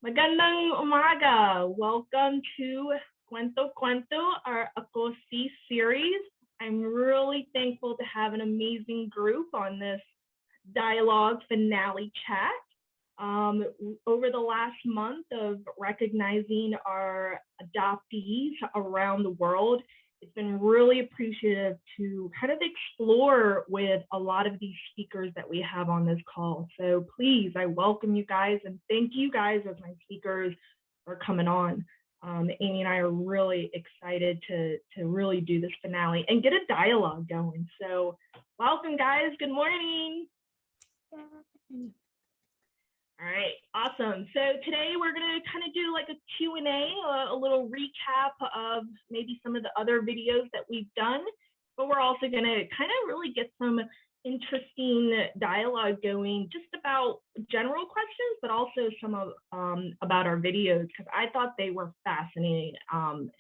Magandang umaga. Welcome to Kwento Kwento, our Ako Si series. I'm really thankful to have an amazing group on this dialogue finale chat. Over the last month of recognizing our adoptees around the world, it's been really appreciative to kind of explore with a lot of these speakers that we have on this call. So please, I welcome you guys and thank you guys as my speakers for coming on. Amy and I are really excited to really do this finale and get a dialogue going. So welcome guys, good morning. All right, awesome. So today we're going to kind of do like a Q&A, a little recap of maybe some of the other videos that we've done, but we're also going to kind of really get some interesting dialogue going just about general questions, but also some of about our videos, because I thought they were fascinating,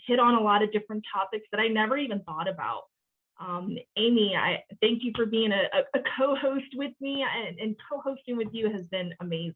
hit on a lot of different topics that I never even thought about. Amy, I thank you for being a co-host with me, and co-hosting with you has been amazing.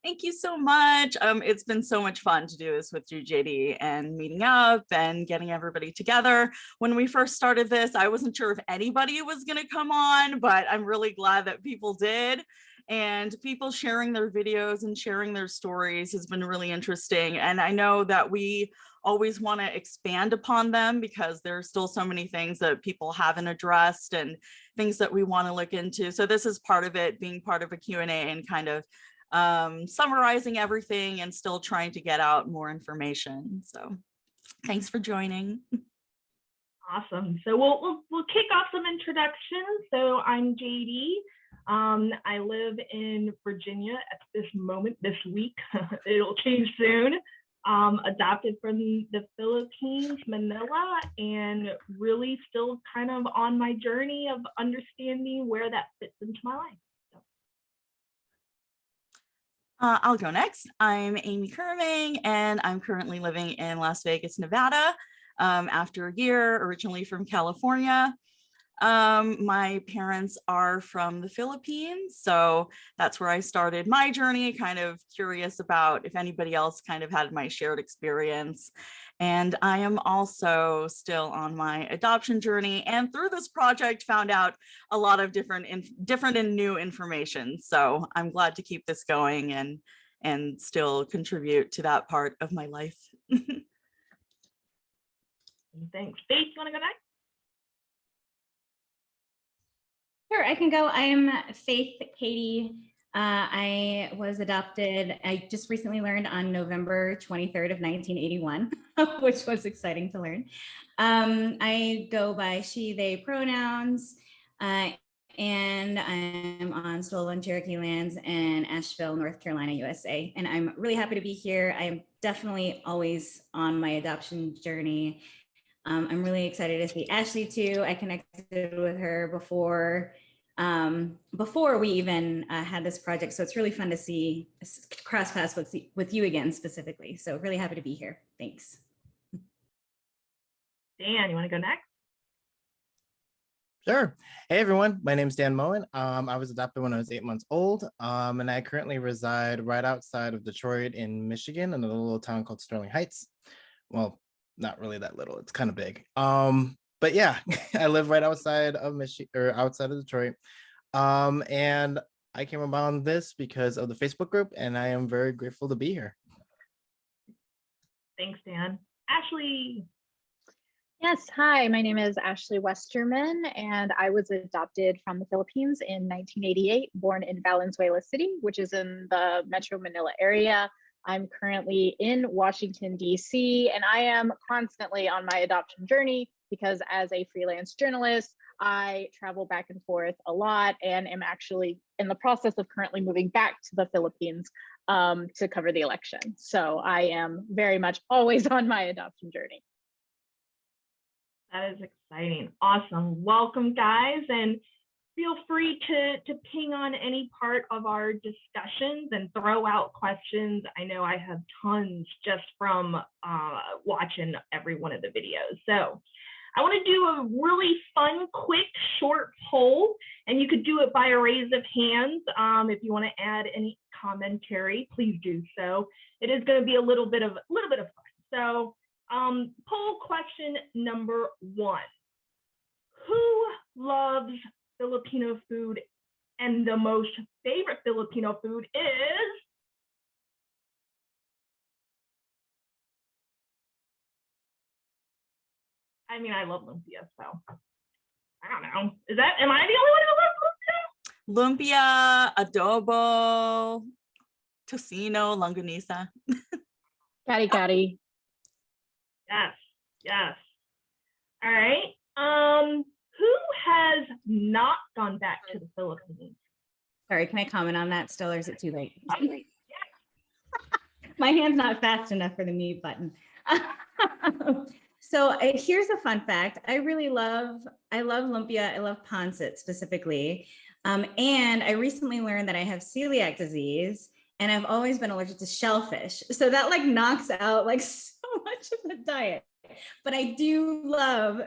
Thank you so much. It's been so much fun to do this with you, JD, and meeting up and getting everybody together. When we first started this, I wasn't sure if anybody was going to come on, but I'm really glad that people did. And people sharing their videos and sharing their stories has been really interesting. And I know that we always want to expand upon them because there's still so many things that people haven't addressed and things that we want to look into. So this is part of it, being part of a Q&A and kind of summarizing everything and still trying to get out more information. So thanks for joining. Awesome. So we'll kick off some introductions. So I'm JD. I live in Virginia at this moment, this week. It'll change soon. Adopted from the Philippines, Manila, and really still kind of on my journey of understanding where that fits into my life. I'll go next. I'm Amy Curving, and I'm currently living in Las Vegas, Nevada, after a year, originally from California. My parents are from the Philippines, so that's where I started my journey, kind of curious about if anybody else kind of had my shared experience. And I am also still on my adoption journey, and through this project found out a lot of different and new information. So I'm glad to keep this going and still contribute to that part of my life. Thanks. Faith, you want to go next? Sure, I can go. I'm Faith Katie. I was adopted, I just recently learned, on November 23rd of 1981, which was exciting to learn. I go by she, they pronouns, and I'm on stolen Cherokee lands in Asheville, North Carolina, USA. And I'm really happy to be here. I'm definitely always on my adoption journey. I'm really excited to see Ashley too. I connected with her before we even had this project. So it's really fun to see cross paths with you again specifically. So really happy to be here. Thanks. Dan, you want to go next? Sure. Hey everyone, my name is Dan Mohan. I was adopted when I was 8 months old, and I currently reside right outside of Detroit in Michigan in a little town called Sterling Heights. Well, not really that little, it's kind of big. But yeah, I live right outside of Michigan, or outside of Detroit. And I came upon this because of the Facebook group, and I am very grateful to be here. Thanks, Dan. Ashley. Yes, hi, my name is Ashley Westerman, and I was adopted from the Philippines in 1988, born in Valenzuela City, which is in the Metro Manila area. I'm currently in Washington, D.C., and I am constantly on my adoption journey because as a freelance journalist, I travel back and forth a lot and am actually in the process of currently moving back to the Philippines to cover the election. So I am very much always on my adoption journey. That is exciting. Awesome. Welcome, guys. And feel free to ping on any part of our discussions and throw out questions. I know I have tons just from watching every one of the videos. So I want to do a really fun, quick, short poll, and you could do it by a raise of hands. If you want to add any commentary, please do so. It is going to be a little bit of fun. So, poll question number 1: who loves Filipino food, and the most favorite Filipino food is? I mean, I love lumpia, so I don't know. Am I the only one who loves Lumpia, adobo, tocino, longanisa. Kari kari. lumpia? Yes. All right. Who has not gone back to the Philippines? Sorry, can I comment on that still, or is it too late? My hand's not fast enough for the mute button. So here's a fun fact. I love lumpia. I love pancit specifically. And I recently learned that I have celiac disease, and I've always been allergic to shellfish. So that like knocks out like so much of the diet. But I do love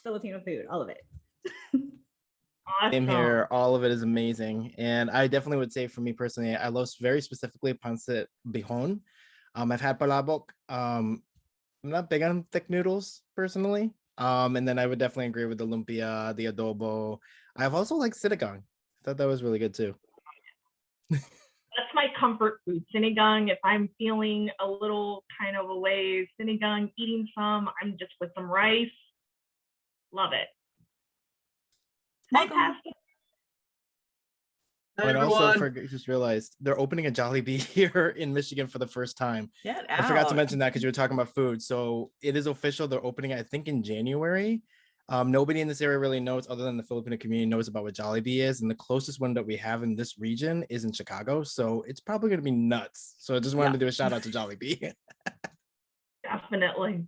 Filipino food, all of it. Same Awesome. here. All of it is amazing. And I definitely would say for me personally, I love very specifically pancit bihon. I've had palabok. I'm not big on thick noodles personally. And then I would definitely agree with the lumpia, the adobo. I've also liked sinigang. I thought that was really good too. That's my comfort food, sinigang. If I'm feeling a little kind of away, sinigang, eating some, I'm just with some rice. Love it. Fantastic. Hi, And also everyone. just realized they're opening a Jollibee here in Michigan for the first time. Get I forgot to out. mention that because you were talking about food. So it is official. They're opening, I think, in January. Nobody in this area really knows, other than the Filipino community, knows about what Jollibee is. And the closest one that we have in this region is in Chicago. So it's probably going to be nuts. So I just wanted to do a shout out to Jollibee. Definitely.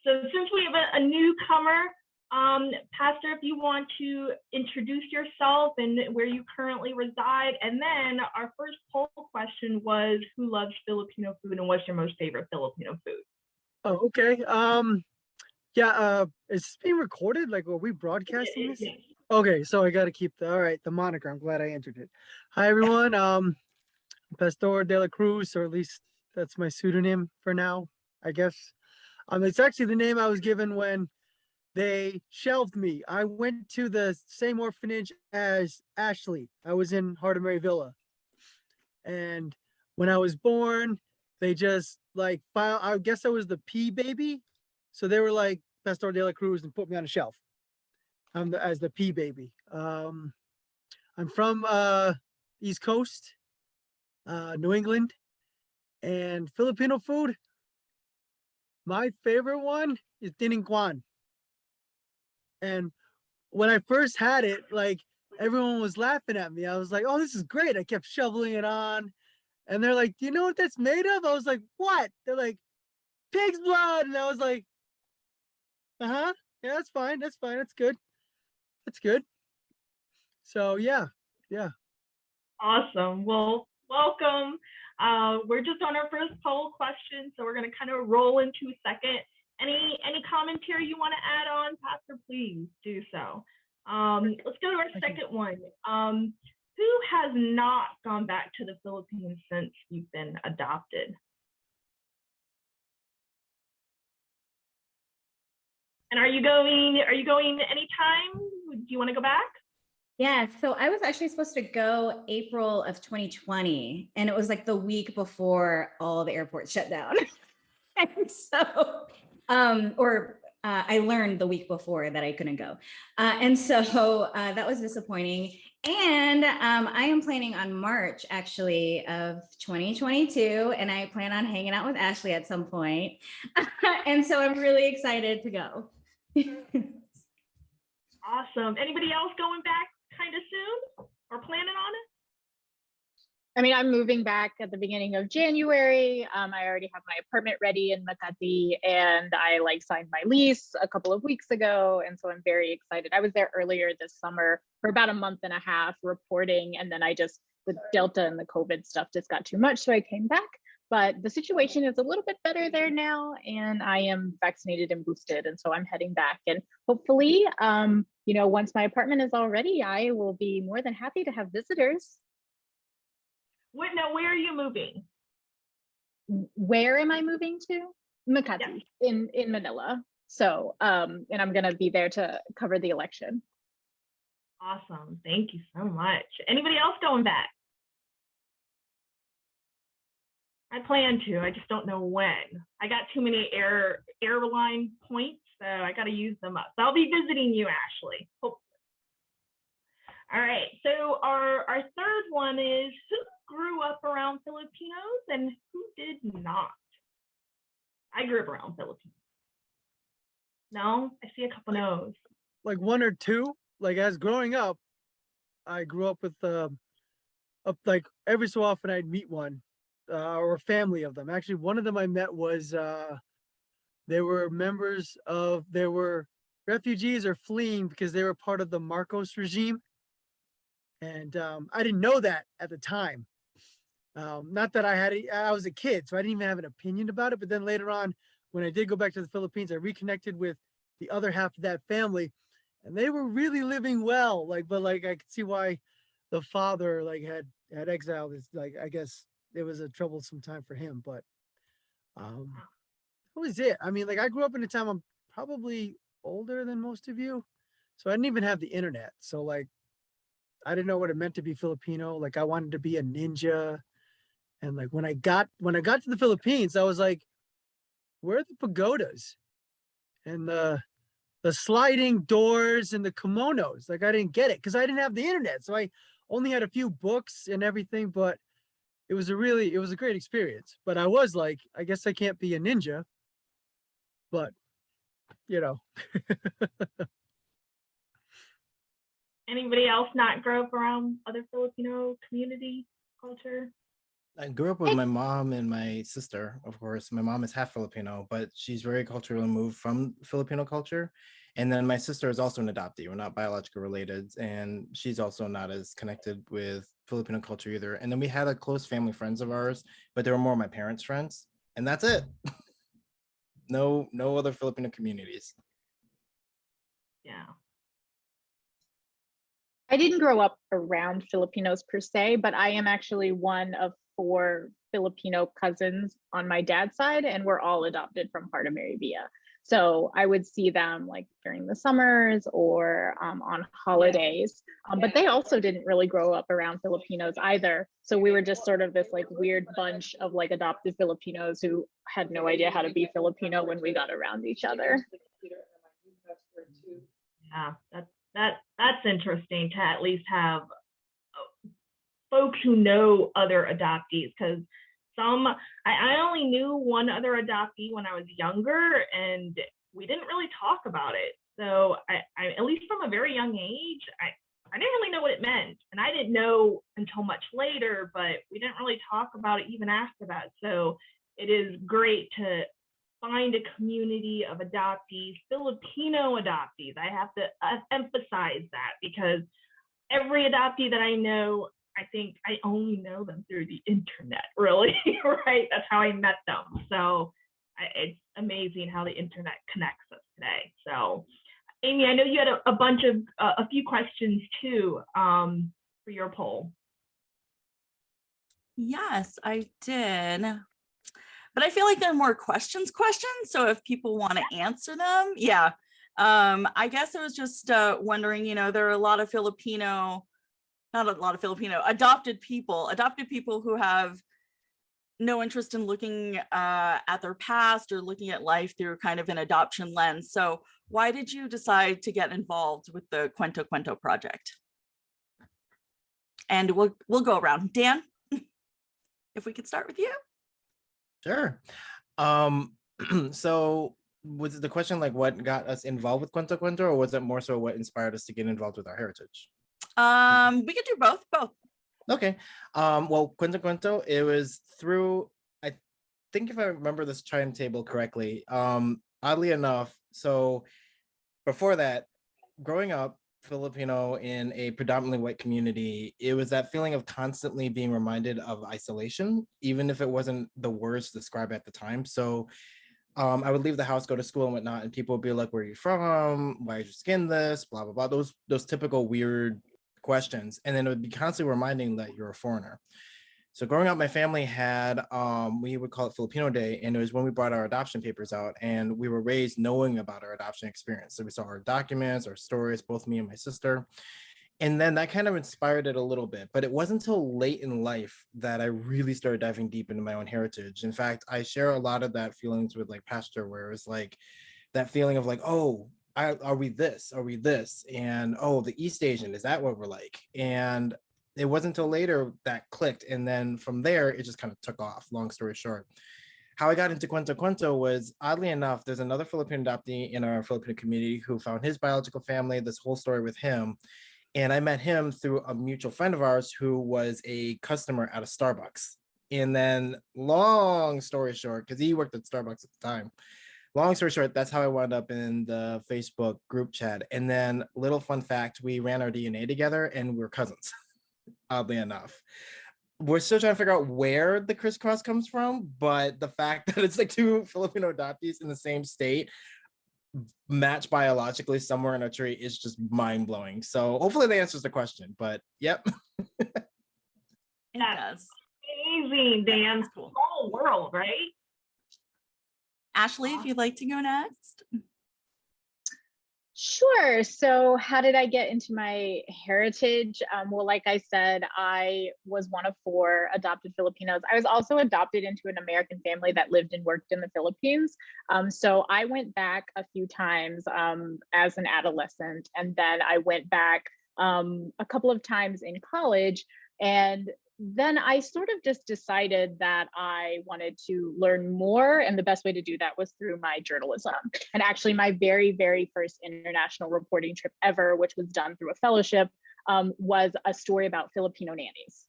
So since we have a newcomer, Pastor, if you want to introduce yourself and where you currently reside, and then our first poll question was, who loves Filipino food and what's your most favorite Filipino food? Oh, okay. Yeah, is this being recorded? Like, are we broadcasting this? Yes. Okay, so I gotta keep the moniker. I'm glad I entered it. Hi, everyone. Pastor de la Cruz, or at least that's my pseudonym for now, I guess. It's actually the name I was given when they shelved me. I went to the same orphanage as Ashley. I was in Heart of Mary Villa. And when I was born, they just like I guess I was the P baby. So they were like Pastor de la Cruz and put me on a shelf. As the P baby. I'm from East Coast, New England, and Filipino food. My favorite one is tiningkwan. And when I first had it, like everyone was laughing at me. I was like, oh, this is great. I kept shoveling it on. And they're like, do you know what that's made of? I was like, what? They're like, pig's blood. And I was like, yeah, that's fine. That's good. That's good. So yeah. Awesome. Well, welcome. We're just on our first poll question, so we're going to kind of roll into a second. Any commentary you want to add on, Pastor, please do so. Let's go to our second one. Who has not gone back to the Philippines since you've been adopted? And are you going anytime? Do you want to go back? Yeah, so I was actually supposed to go April of 2020, and it was like the week before all the airports shut down. And so, I learned the week before that I couldn't go. And so that was disappointing. And I am planning on March actually of 2022, and I plan on hanging out with Ashley at some point. And so I'm really excited to go. Awesome. Anybody else going back kind of soon or planning on it? I mean, I'm moving back at the beginning of January. I already have my apartment ready in Makati, and I signed my lease a couple of weeks ago. And so I'm very excited. I was there earlier this summer for about a month and a half reporting. And then the Delta and the COVID stuff just got too much. So I came back. But the situation is a little bit better there now, and I am vaccinated and boosted, and so I'm heading back. And hopefully, once my apartment is all ready, I will be more than happy to have visitors. Now, where are you moving? Where am I moving to? Makati in Manila. So, and I'm gonna be there to cover the election. Awesome. Thank you so much. Anybody else going back? I plan to. I just don't know when. I got too many airline points, so I got to use them up. So I'll be visiting you, Ashley. Hopefully. All right. So our third one is who grew up around Filipinos and who did not? I grew up around Filipinos. No, I see a couple no's. Like one or two. Like as growing up, I grew up with like every so often I'd meet one. Or a family of them. Actually, one of them I met was they were refugees or fleeing because they were part of the Marcos regime. And I didn't know that at the time. Not that I was a kid, so I didn't even have an opinion about it. But then later on, when I did go back to the Philippines, I reconnected with the other half of that family, and they were really living well. But I could see why the father had exiled. Is I guess it was a troublesome time for him, but that was it. I mean, I grew up in a time I'm probably older than most of you, so I didn't even have the internet. So I didn't know what it meant to be Filipino. I wanted to be a ninja, and when I got to the Philippines, I was like, where are the pagodas and the sliding doors and the kimonos? I didn't get it because I didn't have the internet, so I only had a few books and everything, but it was a great experience. But I was like, I guess I can't be a ninja, but Anybody else not grow up around other Filipino community culture? I grew up with my mom and my sister, of course. My mom is half Filipino, but she's very culturally removed from Filipino culture. And then my sister is also an adoptee. We're not biologically related, and she's also not as connected with Filipino culture either. And then we had a close family friends of ours, but they were more my parents' friends, and that's it. No other Filipino communities. Yeah. I didn't grow up around Filipinos per se, but I am actually one of 4 Filipino cousins on my dad's side, and we're all adopted from Heart of Mary Villa. So I would see them during the summers or on holidays, but they also didn't really grow up around Filipinos either. So we were just sort of this weird bunch of adopted Filipinos who had no idea how to be Filipino when we got around each other. Yeah, that's interesting to at least have folks who know other adoptees, because I only knew one other adoptee when I was younger, and we didn't really talk about it. So I at least from a very young age, I didn't really know what it meant, and I didn't know until much later, but we didn't really talk about it even after that. So it is great to find a community of adoptees, Filipino adoptees. I have to emphasize that, because every adoptee that I know, I think I only know them through the internet, really, right? That's how I met them. So it's amazing how the internet connects us today. So Amy, I know you had a few questions too for your poll. Yes, I did. But I feel like they're more questions. So if people want to answer them, yeah. I guess I was just wondering, there are a lot of adopted people who have no interest in looking at their past or looking at life through kind of an adoption lens. So why did you decide to get involved with the Kwento Kwento project? And we'll go around. Dan, if we could start with you. Sure. So was the question what got us involved with Kwento Kwento, or was it more so what inspired us to get involved with our heritage? We could do both. Okay. Well, Kwento Kwento, it was through, I think if I remember this timetable correctly, oddly enough, so before that, growing up, Filipino in a predominantly white community, it was that feeling of constantly being reminded of isolation, even if it wasn't the words described at the time. So I would leave the house, go to school and whatnot, and people would be like, "Where are you from? Why is your skin this?" Blah blah blah. Those typical weird questions, and then it would be constantly reminding that you're a foreigner. So growing up, my family had we would call it Filipino Day, and it was when we brought our adoption papers out, and we were raised knowing about our adoption experience. So we saw our documents, our stories, both me and my sister. And then that kind of inspired it a little bit, but it wasn't until late in life that I really started diving deep into my own heritage. In fact, I share a lot of that feelings with like Pastor, where it's like that feeling of like, oh, are we this? Are we this? And oh, the East Asian, is that what we're like? And it wasn't until later that clicked. And then from there, it just kind of took off, long story short. How I got into Kwento Kwento was, oddly enough, there's another Filipino adoptee in our Filipino community who found his biological family, this whole story with him. And I met him through a mutual friend of ours who was a customer at a Starbucks. And then, long story short, because he worked at Starbucks at the time, long story short, that's how I wound up in the Facebook group chat. And then, little fun fact, we ran our DNA together and we're cousins, oddly enough. We're still trying to figure out where the crisscross comes from, but the fact that it's like two Filipino adoptees in the same state match biologically somewhere in a tree is just mind-blowing. So hopefully that answers the question, but yep. It does. Amazing, Dan. That's cool. Whole world, right? Ashley, if you'd like to go next. Sure. So how did I get into my heritage? Well, like I said, I was one of 4 adopted Filipinos. I was also adopted into an American family that lived and worked in the Philippines. So I went back a few times as an adolescent, and then I went back a couple of times in college. And then I sort of just decided that I wanted to learn more. And the best way to do that was through my journalism. And actually, my very, very first international reporting trip ever, which was done through a fellowship, was a story about Filipino nannies.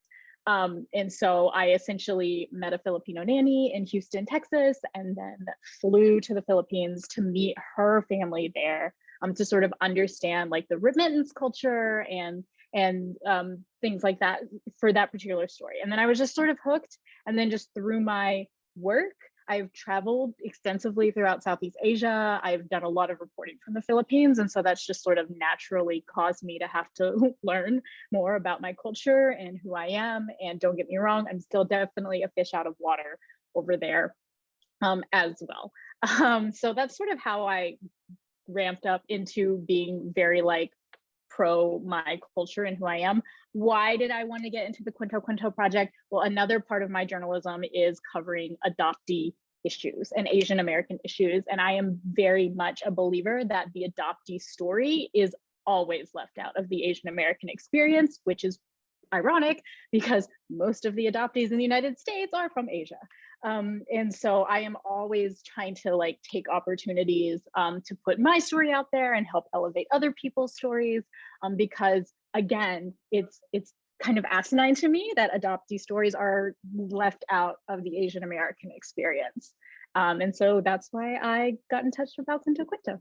And so I essentially met a Filipino nanny in Houston, Texas, and then flew to the Philippines to meet her family there, to sort of understand like the remittance culture and things like that for that particular story. And then I was just sort of hooked. And then just through my work, I've traveled extensively throughout Southeast Asia. I've done a lot of reporting from the Philippines. And so that's just sort of naturally caused me to have to learn more about my culture and who I am. And don't get me wrong, I'm still definitely a fish out of water over there as well. So that's sort of how I ramped up into being very like pro my culture and who I am. Why did I want to get into the Kwento Kwento project? Well, another part of my journalism is covering adoptee issues and Asian American issues. And I am very much a believer that the adoptee story is always left out of the Asian American experience, which is ironic because most of the adoptees in the United States are from Asia. And so I am always trying to like take opportunities to put my story out there and help elevate other people's stories, because again, it's kind of asinine to me that adoptee stories are left out of the Asian American experience. And so that's why I got in touch about Kwento Kwento.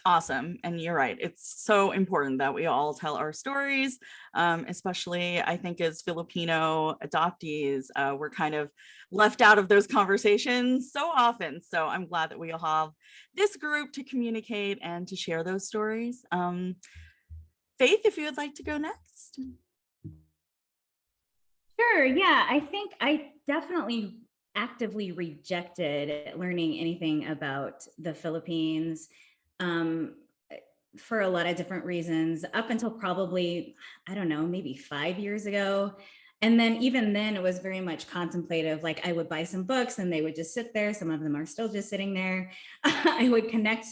Awesome. And you're right. It's so important that we all tell our stories, especially I think as Filipino adoptees, we're kind of left out of those conversations so often. So I'm glad that we all have this group to communicate and to share those stories. Faith, if you would like to go next. Sure. Yeah, I think I definitely actively rejected learning anything about the Philippines for a lot of different reasons up until probably, I don't know, maybe 5 years ago. And then even then it was very much contemplative. Like I would buy some books and they would just sit there. Some of them are still just sitting there. I would connect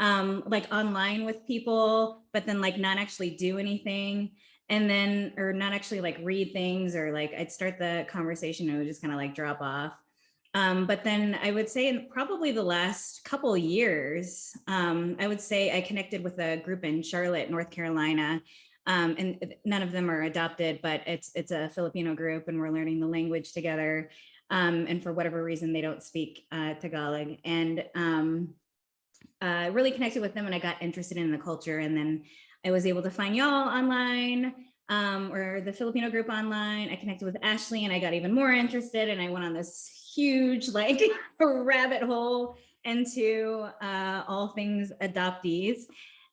like online with people, but then like not actually do anything. And then, or not actually like read things, or like I'd start the conversation and it would just kind of like drop off. But then I would say in probably the last couple of years, I would say I connected with a group in Charlotte, North Carolina, and none of them are adopted, but it's a Filipino group and we're learning the language together. And for whatever reason, they don't speak Tagalog. And really connected with them and I got interested in the culture. And then I was able to find y'all online, or the Filipino group online. I connected with Ashley and I got even more interested, and I went on this huge like rabbit hole into all things adoptees.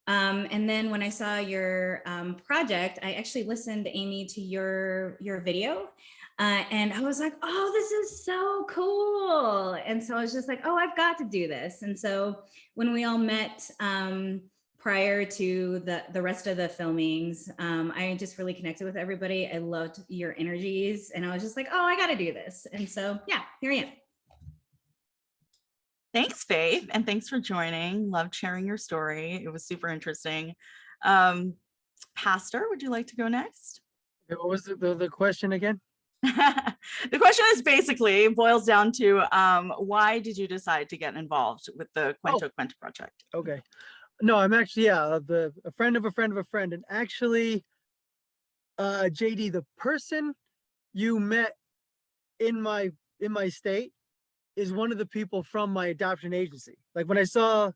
And then when I saw your project, I actually listened, Amy, to your video. And I was like, oh, this is so cool. And so I was just like, oh, I've got to do this. And so when we all met prior to the rest of the filmings, I just really connected with everybody. I loved your energies. And I was just like, oh, I got to do this. And so, yeah, here I am. Thanks, Faith, and thanks for joining. Loved sharing your story. It was super interesting. Pastor, would you like to go next? What was the question again? The question is basically boils down to why did you decide to get involved with the Kwento Kwento project? Okay. No, I'm actually, a friend of a friend of a friend. And actually, JD, the person you met in my state is one of the people from my adoption agency. Like when I saw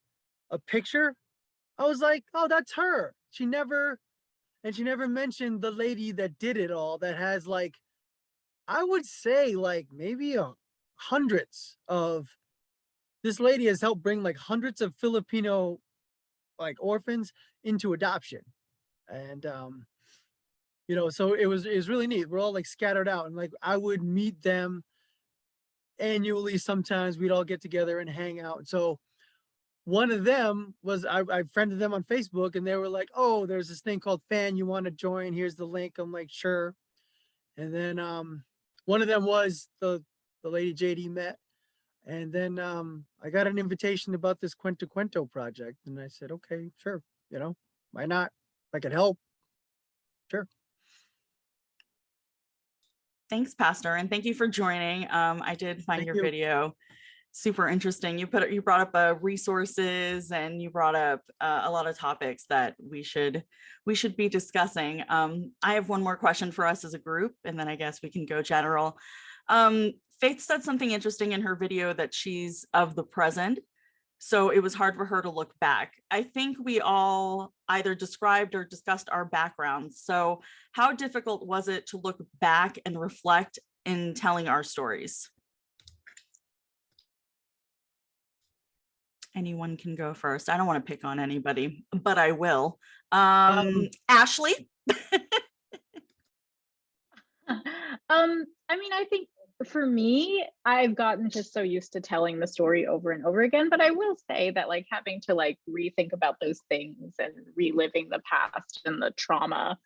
a picture, I was like, oh, that's her. She never mentioned the lady that did it all, that has like, I would say like maybe hundreds of, this lady has helped bring like hundreds of Filipino like orphans into adoption. And so it was really neat. We're all like scattered out, and like I would meet them annually. Sometimes we'd all get together and hang out. So one of them was, I friended them on Facebook, and they were like, oh, there's this thing called Fan, you want to join? Here's the link. I'm like, sure. And then one of them was the lady JD met. And then I got an invitation about this Kwento Kwento project, and I said, okay, sure, why not? If I could help, sure. Thanks, Pastor, and thank you for joining. I did find your video super interesting. You brought up resources, and you brought up a lot of topics that we should be discussing. I have one more question for us as a group, and then I guess we can go general. Faith said something interesting in her video, that she's of the present, so it was hard for her to look back. I think we all either described or discussed our backgrounds. So how difficult was it to look back and reflect in telling our stories? Anyone can go first. I don't want to pick on anybody, but I will. Ashley? I mean, I think for me, I've gotten just so used to telling the story over and over again, but I will say that like having to like rethink about those things and reliving the past and the trauma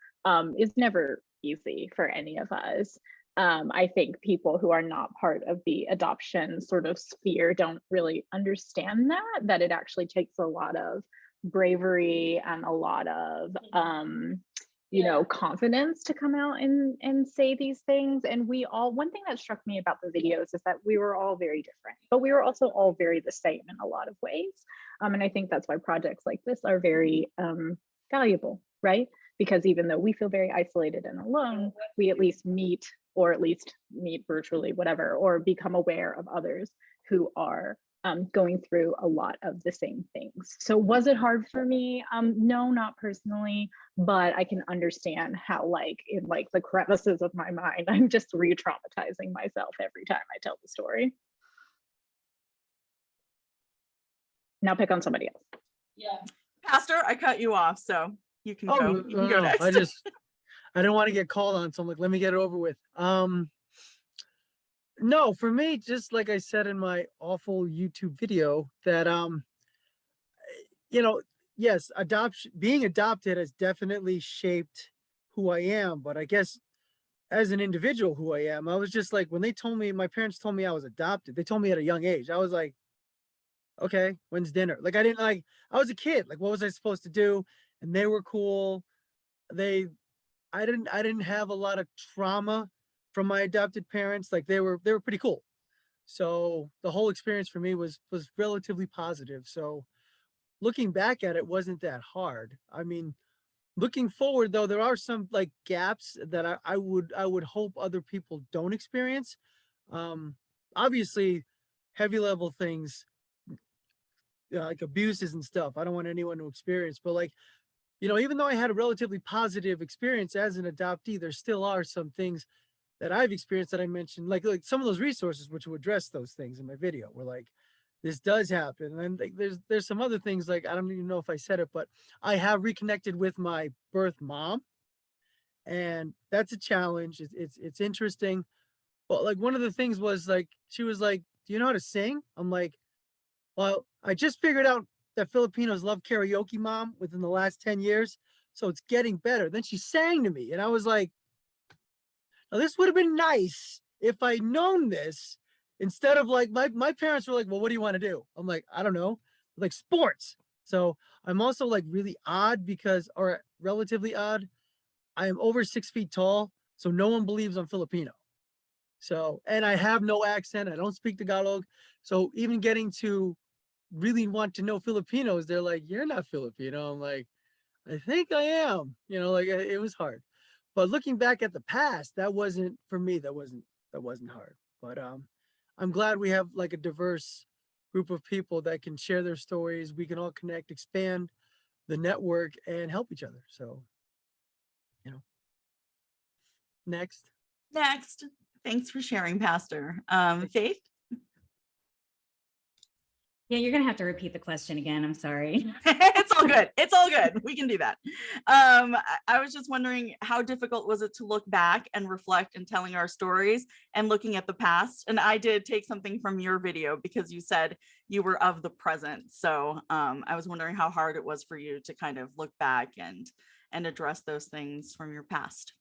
is never easy for any of us. I think people who are not part of the adoption sort of sphere don't really understand that it actually takes a lot of bravery and a lot of confidence to come out and say these things. And one thing that struck me about the videos is that we were all very different, but we were also all very the same in a lot of ways. And I think that's why projects like this are very valuable, right? Because even though we feel very isolated and alone, we at least meet virtually, whatever, or become aware of others who are going through a lot of the same things. So was it hard for me? No, not personally, but I can understand how like in like the crevices of my mind, I'm just re-traumatizing myself every time I tell the story. Now pick on somebody else. Yeah. Pastor, I cut you off, so you can go. You can go next. I didn't want to get called on, so I'm like, let me get it over with. No, for me, just like I said in my awful YouTube video, that yes, being adopted has definitely shaped who I am. But I guess as an individual who I am, I was just like, when my parents told me I was adopted, they told me at a young age. I was like, okay, when's dinner? Like I was a kid. Like, what was I supposed to do? And they were cool. I didn't have a lot of trauma from my adopted parents. Like they were pretty cool. So the whole experience for me was relatively positive. So looking back at it wasn't that hard. I mean, looking forward though, there are some like gaps that I would hope other people don't experience. Obviously heavy level things like abuses and stuff. I don't want anyone to experience, but like, even though I had a relatively positive experience as an adoptee, there still are some things that I've experienced that I mentioned, like some of those resources which will address those things in my video. Were like, this does happen, and like, there's some other things, like I don't even know if I said it, but I have reconnected with my birth mom, and that's a challenge. It's interesting, but like one of the things was like she was like, "Do you know how to sing?" I'm like, "Well, I just figured out that Filipinos love karaoke, mom, within the last 10 years, so it's getting better." Then she sang to me, and I was like, now, this would have been nice if I'd known this, instead of like my parents were like, "Well, what do you want to do?" I'm like, "I don't know," like sports. So I'm also like really odd because, or relatively odd. I am over 6 feet tall, so no one believes I'm Filipino. So, and I have no accent. I don't speak Tagalog. So even getting to really want to know Filipinos, they're like, "You're not Filipino." I'm like, "I think I am." Like it was hard. But looking back at the past, that wasn't for me. That wasn't hard. But I'm glad we have like a diverse group of people that can share their stories. We can all connect, expand the network, and help each other. So, next. Next. Thanks for sharing, Pastor. Faith? Yeah, you're gonna have to repeat the question again. I'm sorry. It's all good. It's all good. We can do that. I was just wondering, how difficult was it to look back and reflect in telling our stories and looking at the past? And I did take something from your video because you said you were of the present. So I was wondering how hard it was for you to kind of look back and address those things from your past.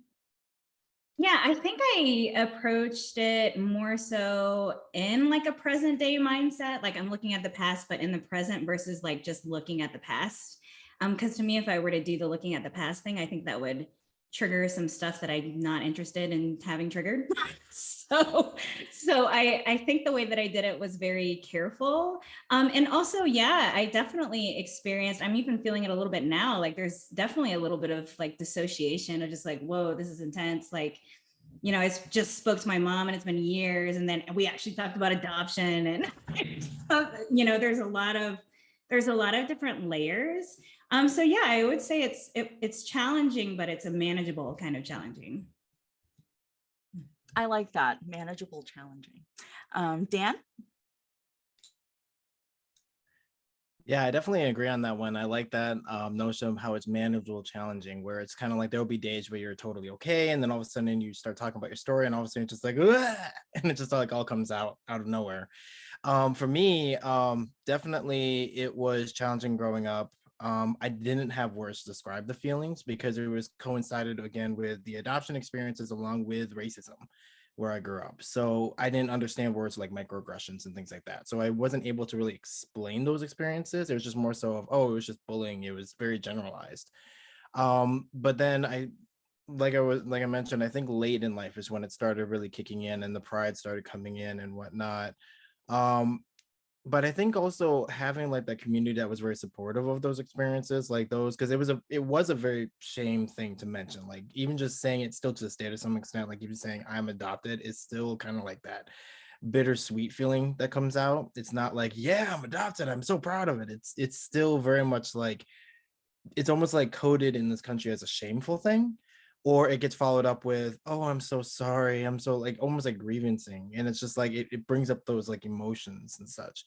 Yeah, I think I approached it more so in like a present day mindset. Like I'm looking at the past, but in the present versus like just looking at the past. Because to me, if I were to do the looking at the past thing, I think that would trigger some stuff that I'm not interested in having triggered. So I think the way that I did it was very careful. And also, yeah, I definitely experienced, I'm even feeling it a little bit now. Like there's definitely a little bit of like dissociation of just like, whoa, this is intense. Like, I just spoke to my mom and it's been years. And then we actually talked about adoption and, there's a lot of different layers. So yeah, I would say it's challenging, but it's a manageable kind of challenging. I like that. Manageable, challenging. Dan? Yeah, I definitely agree on that one. I like that notion of how it's manageable, challenging, where it's kind of like there'll be days where you're totally okay, and then all of a sudden you start talking about your story, and all of a sudden it's just like, "Ugh," and it just like all comes out of nowhere. For me, definitely it was challenging growing up. I didn't have words to describe the feelings because it was coincided again with the adoption experiences along with racism where I grew up. So I didn't understand words like microaggressions and things like that. So I wasn't able to really explain those experiences. It was just more so of, oh, it was just bullying. It was very generalized. But then like I mentioned, I think late in life is when it started really kicking in and the pride started coming in and whatnot. But I think also having like that community that was very supportive of those experiences, like those, because it was a very shame thing to mention. Like even just saying it still to this day to some extent, like even saying I'm adopted is still kind of like that bittersweet feeling that comes out. It's not like, yeah, I'm adopted, I'm so proud of it. It's still very much like it's almost like coded in this country as a shameful thing, or it gets followed up with, oh, I'm so sorry, I'm so like almost like grievancing, and it's just like it brings up those like emotions and such.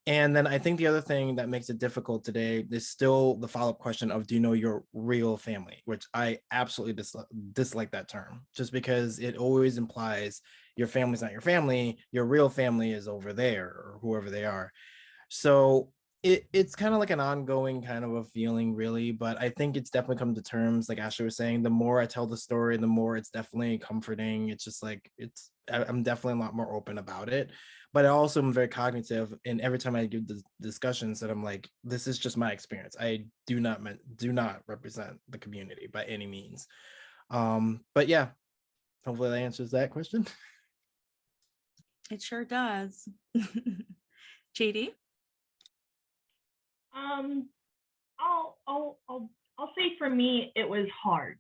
And then I think the other thing that makes it difficult today is still the follow-up question of, do you know your real family? Which I absolutely dislike that term, just because it always implies your family's not your family, your real family is over there or whoever they are. So it's kind of like an ongoing kind of a feeling, really. But I think it's definitely come to terms, like Ashley was saying, the more I tell the story, the more it's definitely comforting. It's just like I'm definitely a lot more open about it. But I also am very cognitive, and every time I give the discussions, that I'm like, this is just my experience. I do not represent the community by any means. But yeah, hopefully that answers that question. It sure does. JD? I'll say for me, it was hard.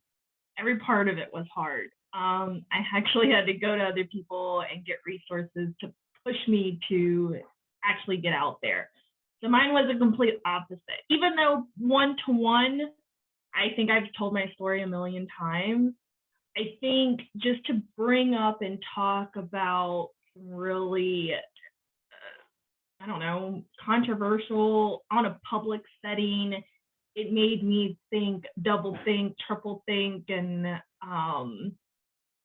Every part of it was hard. I actually had to go to other people and get resources to push me to actually get out there. So mine was a complete opposite. Even though one-to-one, I think I've told my story a million times, I think just to bring up and talk about really, I don't know, controversial on a public setting, it made me think, double think, triple think, and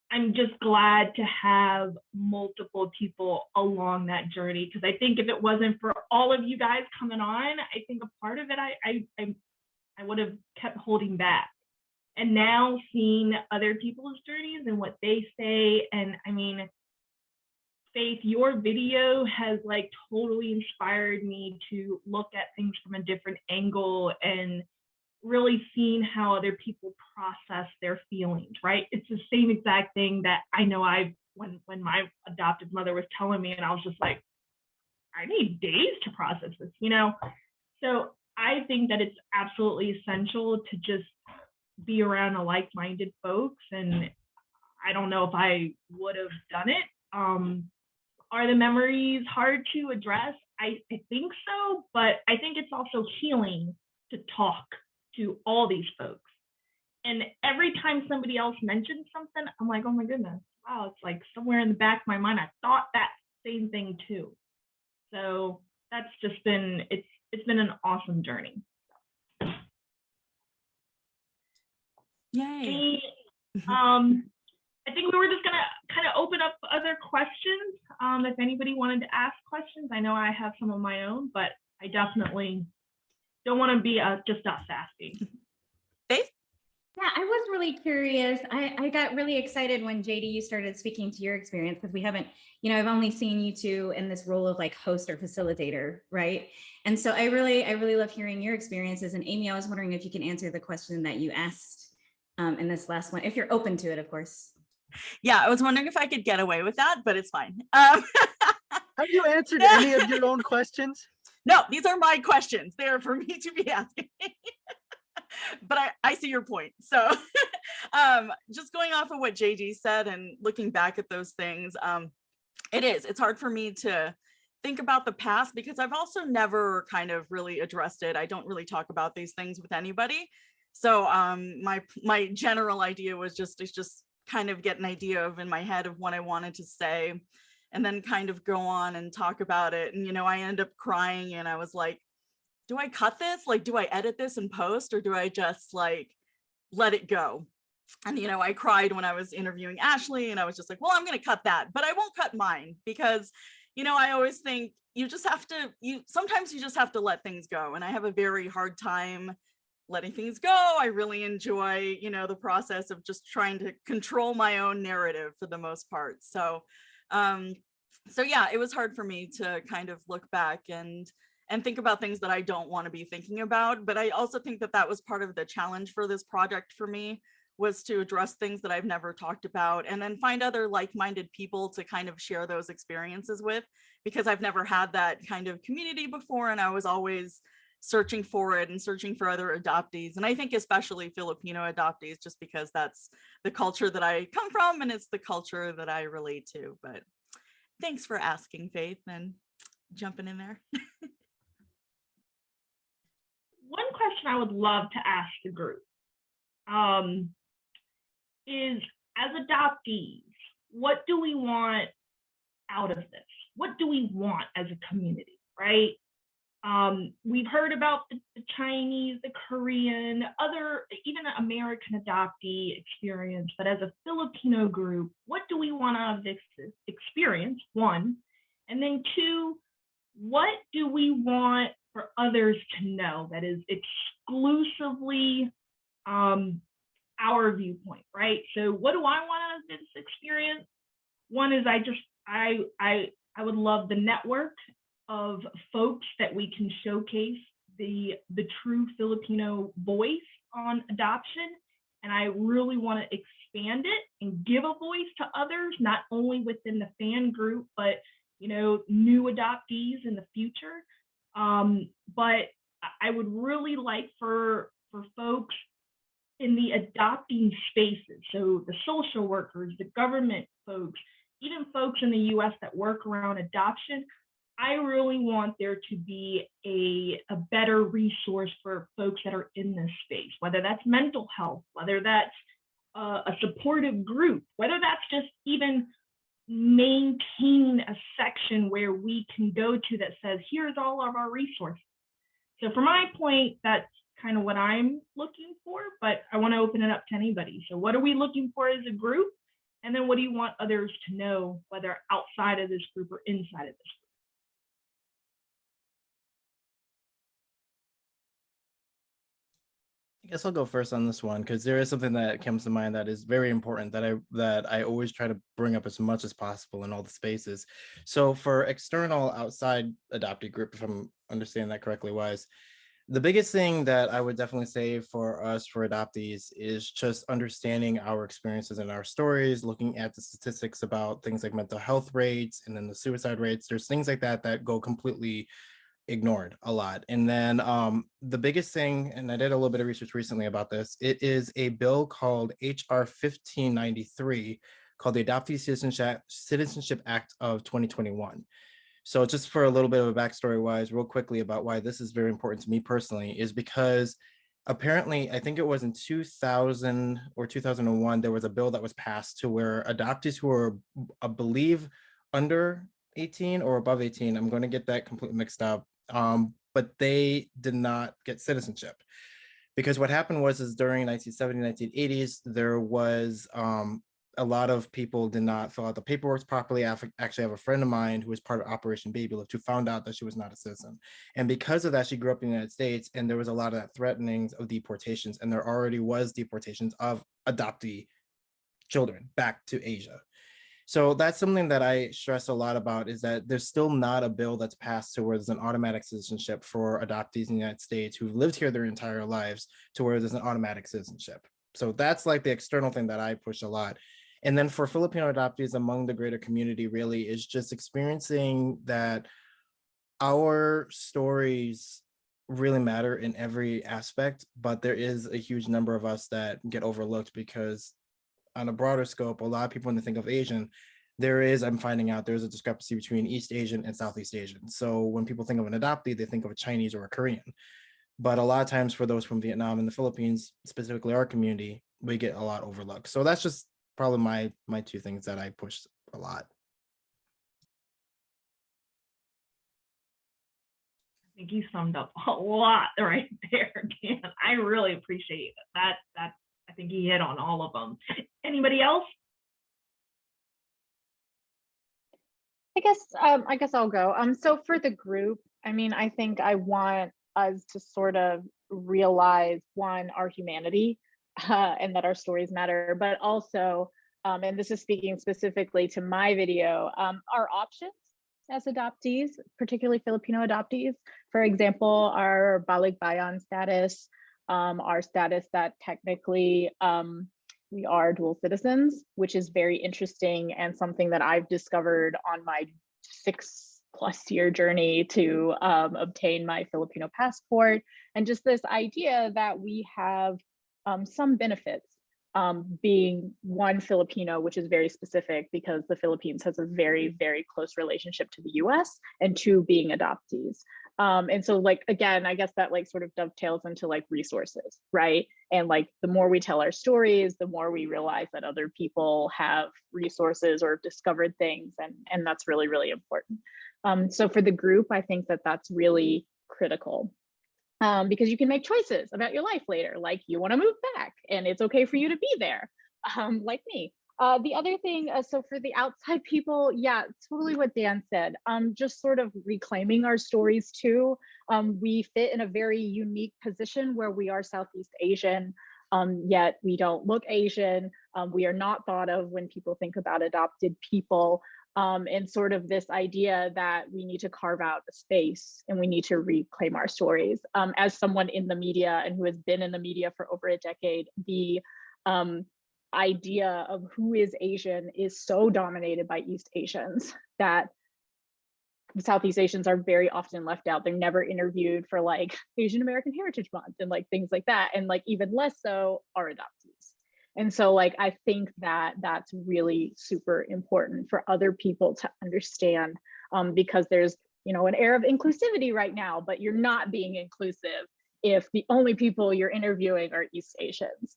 I'm just glad to have multiple people along that journey, because I think if it wasn't for all of you guys coming on, I think a part of it I would have kept holding back. And now seeing other people's journeys and what they say, and I mean, Faith, your video has like totally inspired me to look at things from a different angle and really seeing how other people process their feelings, right? It's the same exact thing that I know when my adoptive mother was telling me, and I was just like, I need days to process this, you know? So I think that it's absolutely essential to just be around a like-minded folks, and I don't know if I would have done it. Are the memories hard to address? I think so, but I think it's also healing to talk to all these folks. And every time somebody else mentions something, I'm like, oh my goodness, wow, it's like somewhere in the back of my mind, I thought that same thing too. So that's just been, it's been an awesome journey. Yay. I think we were just gonna kind of open up other questions. If anybody wanted to ask questions, I know I have some of my own, but I definitely don't want to be just us asking. Faith? Yeah, I was really curious. I got really excited when JD, you started speaking to your experience, because we haven't, you know, I've only seen you two in this role of like host or facilitator, right? And so I really love hearing your experiences. And Amy, I was wondering if you can answer the question that you asked in this last one, if you're open to it, of course. Yeah, I was wondering if I could get away with that, but it's fine. Have you answered any of your own questions? No, these are my questions. They are for me to be asking. But I see your point. So just going off of what JD said and looking back at those things, it's hard for me to think about the past, because I've also never kind of really addressed it. I don't really talk about these things with anybody. So my general idea was just kind of get an idea of in my head of what I wanted to say, and then kind of go on and talk about it. And, you know, I ended up crying, and I was like, do I cut this? Like, do I edit this in post, or do I just like let it go? And, you know, I cried when I was interviewing Ashley, and I was just like, well, I'm going to cut that, but I won't cut mine, because, you know, I always think sometimes you just have to let things go. And I have a very hard time letting things go. I really enjoy, you know, the process of just trying to control my own narrative for the most part. So yeah, it was hard for me to kind of look back and think about things that I don't want to be thinking about. But I also think that was part of the challenge for this project for me, was to address things that I've never talked about, and then find other like-minded people to kind of share those experiences with, because I've never had that kind of community before, and I was always searching for it and searching for other adoptees. And I think especially Filipino adoptees, just because that's the culture that I come from and it's the culture that I relate to. But thanks for asking, Faith, and jumping in there. One question I would love to ask the group is, as adoptees, what do we want out of this? What do we want as a community, right? We've heard about the Chinese, the Korean, even American adoptee experience, but as a Filipino group, what do we want out of this experience, one? And then two, what do we want for others to know that is exclusively our viewpoint, right? So what do I want out of this experience? One is I would love the network of folks that we can showcase the true Filipino voice on adoption. And I really want to expand it and give a voice to others, not only within the fan group, but, you know, new adoptees in the future. But I would really like for folks in the adopting spaces, so the social workers, the government folks, even folks in the US that work around adoption, I really want there to be a better resource for folks that are in this space, whether that's mental health, whether that's a supportive group, whether that's just even maintain a section where we can go to that says, here's all of our resources. So from my point, that's kind of what I'm looking for, but I want to open it up to anybody. So what are we looking for as a group? And then what do you want others to know, whether outside of this group or inside of this group? I guess I'll go first on this one because there is something that comes to mind that is very important that I always try to bring up as much as possible in all the spaces. So for external outside adoptee group, if I'm understanding that correctly wise, the biggest thing that I would definitely say for us, for adoptees, is just understanding our experiences and our stories, looking at the statistics about things like mental health rates and then the suicide rates. There's things like that that go completely ignored a lot. And then the biggest thing, and I did a little bit of research recently about this, it is a bill called HR 1593 called the Adoptee Citizenship Act of 2021. So just for a little bit of a backstory wise, real quickly about why this is very important to me personally, is because apparently, I think it was in 2000 or 2001, there was a bill that was passed to where adoptees who are, I believe, under 18 or above 18, I'm going to get that completely mixed up, but they did not get citizenship. Because what happened was is during 1970s, 1980s, there was a lot of people did not fill out the paperwork properly. I actually have a friend of mine who was part of Operation Baby Lift who found out that she was not a citizen. And because of that, she grew up in the United States, and there was a lot of threatenings of deportations, and there already was deportations of adoptee children back to Asia. So that's something that I stress a lot about, is that there's still not a bill that's passed to where there's an automatic citizenship for adoptees in the United States who've lived here their entire lives, to where there's an automatic citizenship. So that's like the external thing that I push a lot. And then for Filipino adoptees among the greater community, really is just experiencing that our stories really matter in every aspect, but there is a huge number of us that get overlooked because on a broader scope, a lot of people, when they think of Asian, I'm finding out there's a discrepancy between East Asian and Southeast Asian. So when people think of an adoptee, they think of a Chinese or a Korean. But a lot of times for those from Vietnam and the Philippines, specifically our community, we get a lot overlooked. So that's just probably my two things that I push a lot. I think you summed up a lot right there, Dan. I really appreciate that. I think he hit on all of them. Anybody else? I guess I'll go. So for the group, I mean, I think I want us to sort of realize, one, our humanity and that our stories matter, but also, and this is speaking specifically to my video, our options as adoptees, particularly Filipino adoptees. For example, our balikbayan status, our status that technically we are dual citizens, which is very interesting and something that I've discovered on my 6+ year journey to obtain my Filipino passport. And just this idea that we have some benefits, being one, Filipino, which is very specific because the Philippines has a very, very close relationship to the US, and two, being adoptees. And so like, again, I guess that like sort of dovetails into like resources, right? And like the more we tell our stories, the more we realize that other people have resources or discovered things, and that's really, really important. So for the group, I think that that's really critical. Because you can make choices about your life later, like you want to move back and it's okay for you to be there, like me. The other thing, so for the outside people, yeah, totally what Dan said, just sort of reclaiming our stories too. We fit in a very unique position where we are Southeast Asian, yet we don't look Asian. We are not thought of when people think about adopted people. And sort of this idea that we need to carve out a space and we need to reclaim our stories. As someone in the media and who has been in the media for over a decade, the idea of who is Asian is so dominated by East Asians that Southeast Asians are very often left out. They're never interviewed for like Asian American Heritage Month and like things like that. And like even less so are adoptees. And so like, I think that that's really super important for other people to understand, because there's an air of inclusivity right now, but you're not being inclusive if the only people you're interviewing are East Asians.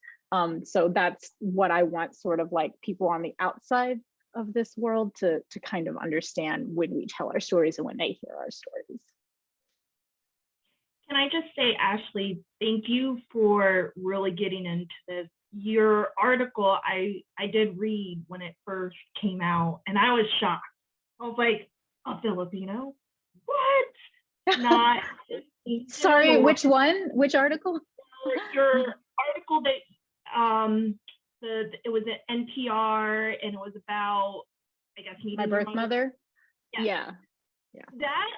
So that's what I want sort of like people on the outside of this world to kind of understand when we tell our stories and when they hear our stories. Can I just say, Ashley, thank you for really getting into this. Your article, I did read when it first came out, and I was shocked. I was like, a Filipino? What? Not. Sorry, which one? Which article? Your article that it was at NPR, and it was about, I guess, My birth mother. Yeah. Yeah. That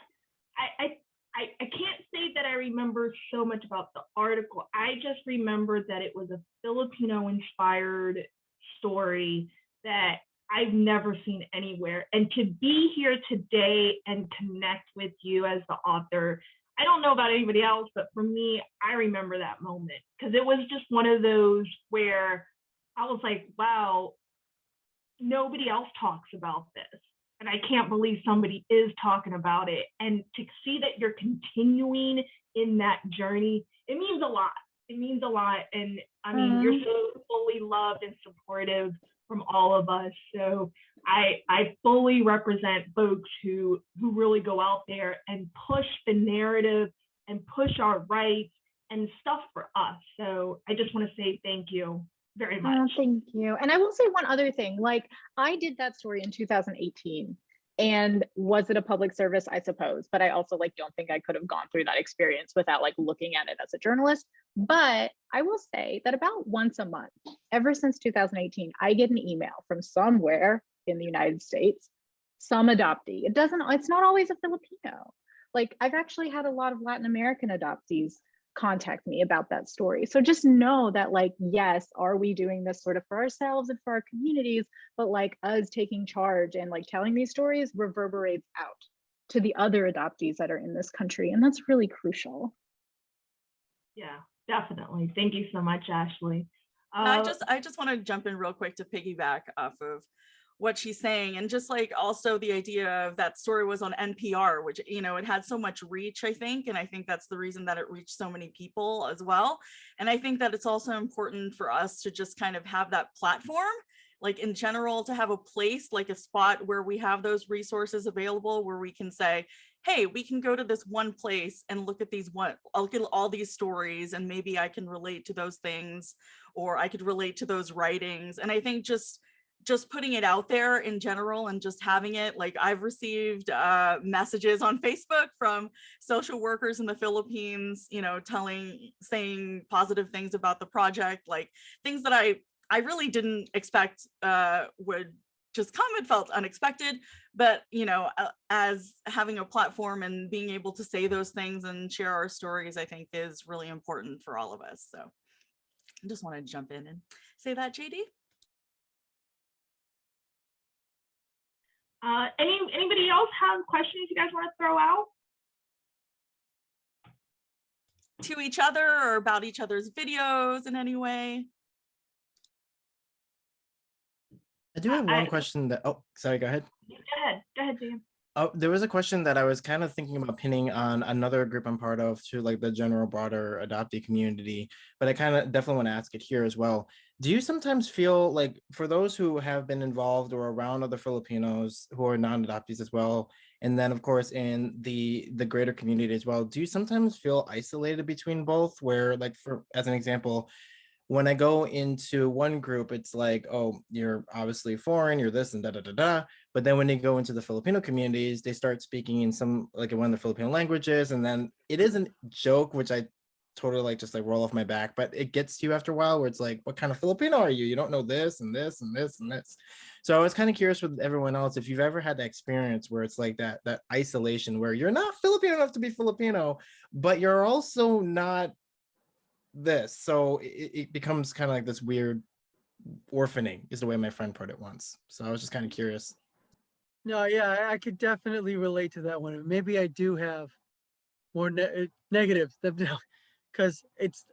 I can't say that I remember so much about the article. I just remember that it was a Filipino-inspired story that I've never seen anywhere. And to be here today and connect with you as the author, I don't know about anybody else, but for me, I remember that moment because it was just one of those where I was like, wow, nobody else talks about this. And I can't believe somebody is talking about it. And to see that you're continuing in that journey, it means a lot. It means a lot. And I mean, you're so fully loved and supportive from all of us. So I fully represent folks who really go out there and push the narrative and push our rights and stuff for us. So I just want to say thank you very much. Oh, thank you. And I will say one other thing, like I did that story in 2018. And was it a public service? I suppose, but I also like don't think I could have gone through that experience without like looking at it as a journalist. But I will say that about once a month, ever since 2018, I get an email from somewhere in the United States, some adoptee. It's not always a Filipino. Like I've actually had a lot of Latin American adoptees contact me about that story. So just know that like, yes, are we doing this sort of for ourselves and for our communities, but like us taking charge and like telling these stories reverberates out to the other adoptees that are in this country. And that's really crucial. Yeah, definitely. Thank you so much, Ashley. I just want to jump in real quick to piggyback off of what she's saying, and just like also the idea of that story was on NPR, which it had so much reach, I think, and I think that's the reason that it reached so many people as well. And I think that it's also important for us to just kind of have that platform, like in general, to have a place, like a spot where we have those resources available, where we can say, hey, we can go to this one place and look at I'll get all these stories, and maybe I can relate to those things, or I could relate to those writings. And I think just putting it out there in general and just having it, like I've received messages on Facebook from social workers in the Philippines, saying positive things about the project, like things that I really didn't expect would just come. It felt unexpected, but as having a platform and being able to say those things and share our stories, I think is really important for all of us. So I just want to jump in and say that, JD. Anybody else have questions you guys want to throw out? To each other or about each other's videos in any way? I do have one question that, oh, sorry, go ahead. Go ahead, Dan. Oh, there was a question that I was kind of thinking about pinning on another group I'm part of to like the general broader adoptee community, but I kind of definitely want to ask it here as well. Do you sometimes feel like for those who have been involved or around other Filipinos who are non-adoptees as well, and then of course in the greater community as well, do you sometimes feel isolated between both, where like for as an example, when I go into one group, it's like, oh, you're obviously foreign, you're this and da da da da. But then when they go into the Filipino communities, they start speaking in some like in one of the Filipino languages, and then it is a joke, which I totally like just like roll off my back, but it gets to you after a while where it's like, what kind of Filipino are you? You don't know this and this and this and this. So I was kind of curious with everyone else if you've ever had that experience where it's like that isolation where you're not Filipino enough to be Filipino, but you're also not this, so it becomes kind of like this weird orphaning is the way my friend put it once. So I was just kind of curious. No, yeah, I could definitely relate to that one. Maybe I do have more negative, because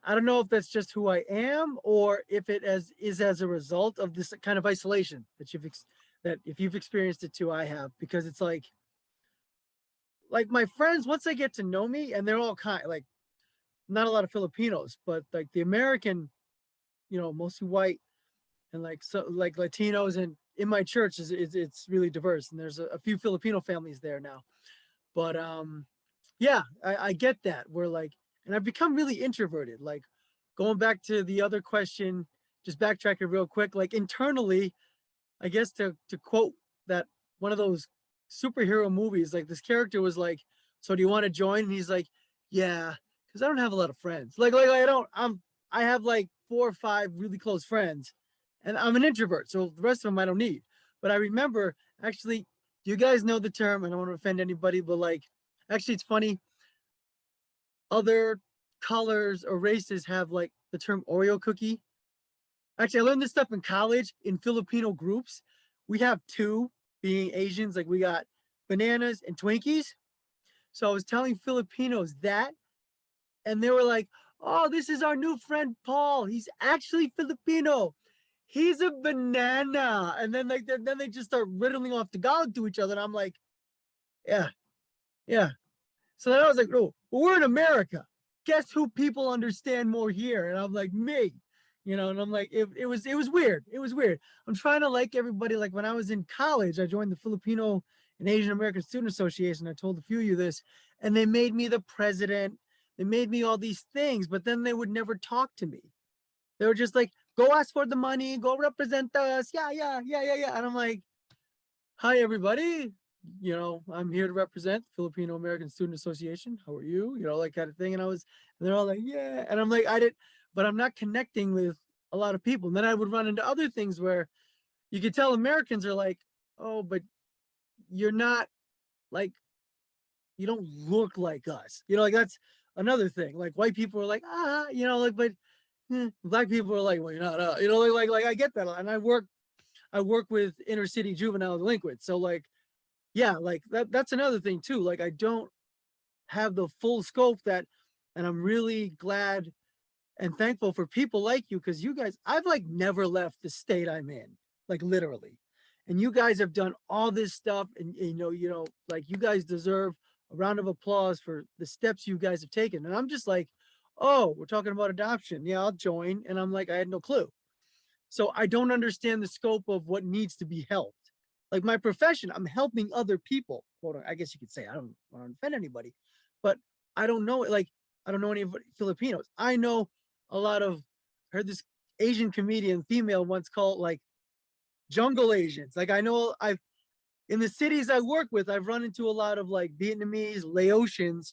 I don't know if that's just who I am or if it is as a result of this kind of isolation that if you've experienced it too, I have, because it's like like my friends, once they get to know me, and they're all like not a lot of Filipinos, but like the American, mostly white and like so like Latinos, and in my church it's really diverse, and there's a few Filipino families there now. But yeah, I get that. We're like, and I've become really introverted. Like going back to the other question, just backtracking real quick, like internally, I guess to quote that one of those superhero movies, like this character was like, so do you want to join? And he's like, yeah, because I don't have a lot of friends. Like I have like 4 or 5 really close friends, and I'm an introvert, so the rest of them I don't need. But I remember, actually, you guys know the term, I don't want to offend anybody, but like, actually it's funny, other colors or races have like the term Oreo cookie. Actually, I learned this stuff in college in Filipino groups. We have 2 being Asians, like we got bananas and Twinkies. So I was telling Filipinos that, and they were like, oh, this is our new friend, Paul. He's actually Filipino. He's a banana. And then then they just start riddling off Tagalog to each other. And I'm like, yeah, yeah. So then I was like, oh, well, we're in America. Guess who people understand more here? And I'm like, me. And I'm like, it was weird. It was weird. I'm trying to like everybody. Like when I was in college, I joined the Filipino and Asian American Student Association. I told a few of you this, and they made me the president. They made me all these things, but then they would never talk to me. They were just like, go ask for the money, go represent us. Yeah. And I'm like, hi, everybody. I'm here to represent Filipino American Student Association. How are you? Like kind of thing. And they're all like, yeah. And I'm like, but I'm not connecting with a lot of people. And then I would run into other things where you could tell Americans are like, oh, but you're not like, you don't look like us. Like that's another thing. Like white people are like, but black people are like, well, you're not, like I get that. And I work with inner city juvenile delinquents. So like, yeah, like that's another thing too. Like I don't have the full scope and I'm really glad and thankful for people like you, because you guys, I've like never left the state I'm in, like literally. And you guys have done all this stuff, and like you guys deserve a round of applause for the steps you guys have taken. And I'm just like, oh, we're talking about adoption. Yeah, I'll join. And I'm like, I had no clue. So I don't understand the scope of what needs to be helped. Like my profession, I'm helping other people. Well, I guess you could say I don't want to offend anybody, but I don't know it. Like I don't know any Filipinos. I know a lot of, I heard this Asian comedian female once called like jungle Asians. Like I know in the cities I work with, I've run into a lot of like Vietnamese, Laotians,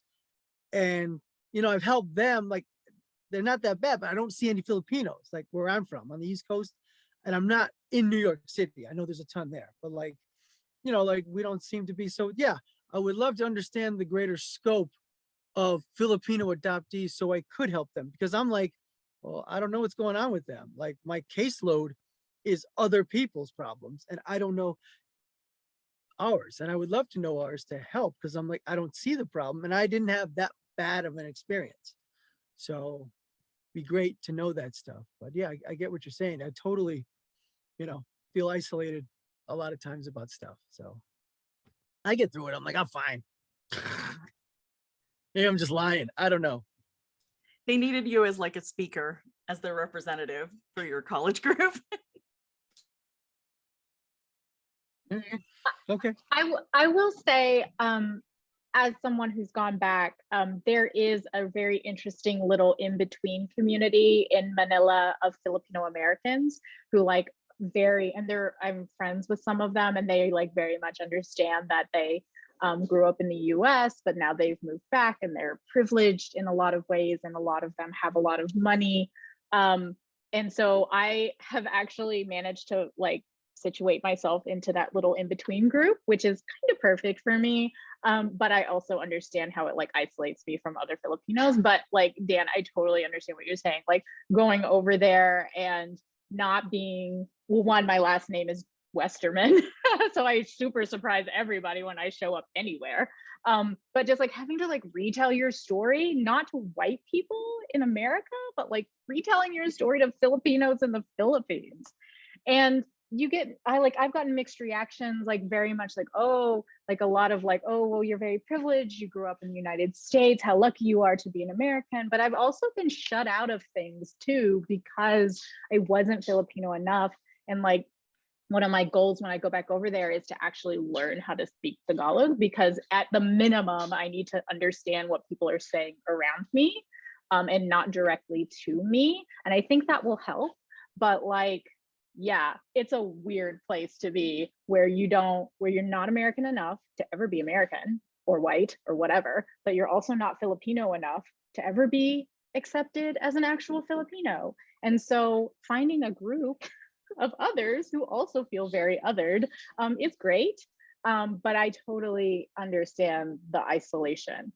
and I've helped them. Like they're not that bad, but I don't see any Filipinos like where I'm from on the East Coast, and I'm not in New York City. I know there's a ton there, but like, like we don't seem to be. So yeah, I would love to understand the greater scope of Filipino adoptees so I could help them, because I'm like, well, I don't know what's going on with them. Like my caseload is other people's problems, and I don't know ours. And I would love to know ours to help, because I'm like, I don't see the problem, and I didn't have that bad of an experience. So be great to know that stuff. But yeah, I get what you're saying. I totally, feel isolated a lot of times about stuff. So I get through it. I'm like, I'm fine. Maybe I'm just lying. I don't know. They needed you as like a speaker, as their representative for your college group. Okay. I will say, as someone who's gone back, there is a very interesting little in-between community in Manila of Filipino Americans who like I'm friends with some of them, and they like very much understand that they grew up in the US, but now they've moved back and they're privileged in a lot of ways, and a lot of them have a lot of money. And so I have actually managed to like situate myself into that little in-between group, which is kind of perfect for me. But I also understand how it like isolates me from other Filipinos. But like Dan, I totally understand what you're saying. Like going over there and not being, well, one, my last name is Westerman, so I super surprise everybody when I show up anywhere. But just like having to like retell your story, not to white people in America, but like retelling your story to Filipinos in the Philippines. And I've gotten mixed reactions, like very much like, oh, like a lot of like, oh, well, you're very privileged, you grew up in the United States, how lucky you are to be an American. But I've also been shut out of things too because I wasn't Filipino enough. And like one of my goals when I go back over there is to actually learn how to speak Tagalog, because at the minimum I need to understand what people are saying around me, and not directly to me. And I think that will help. But like, yeah, it's a weird place to be where you're not American enough to ever be American or white or whatever, but you're also not Filipino enough to ever be accepted as an actual Filipino. And so finding a group of others who also feel very othered is great. But I totally understand the isolation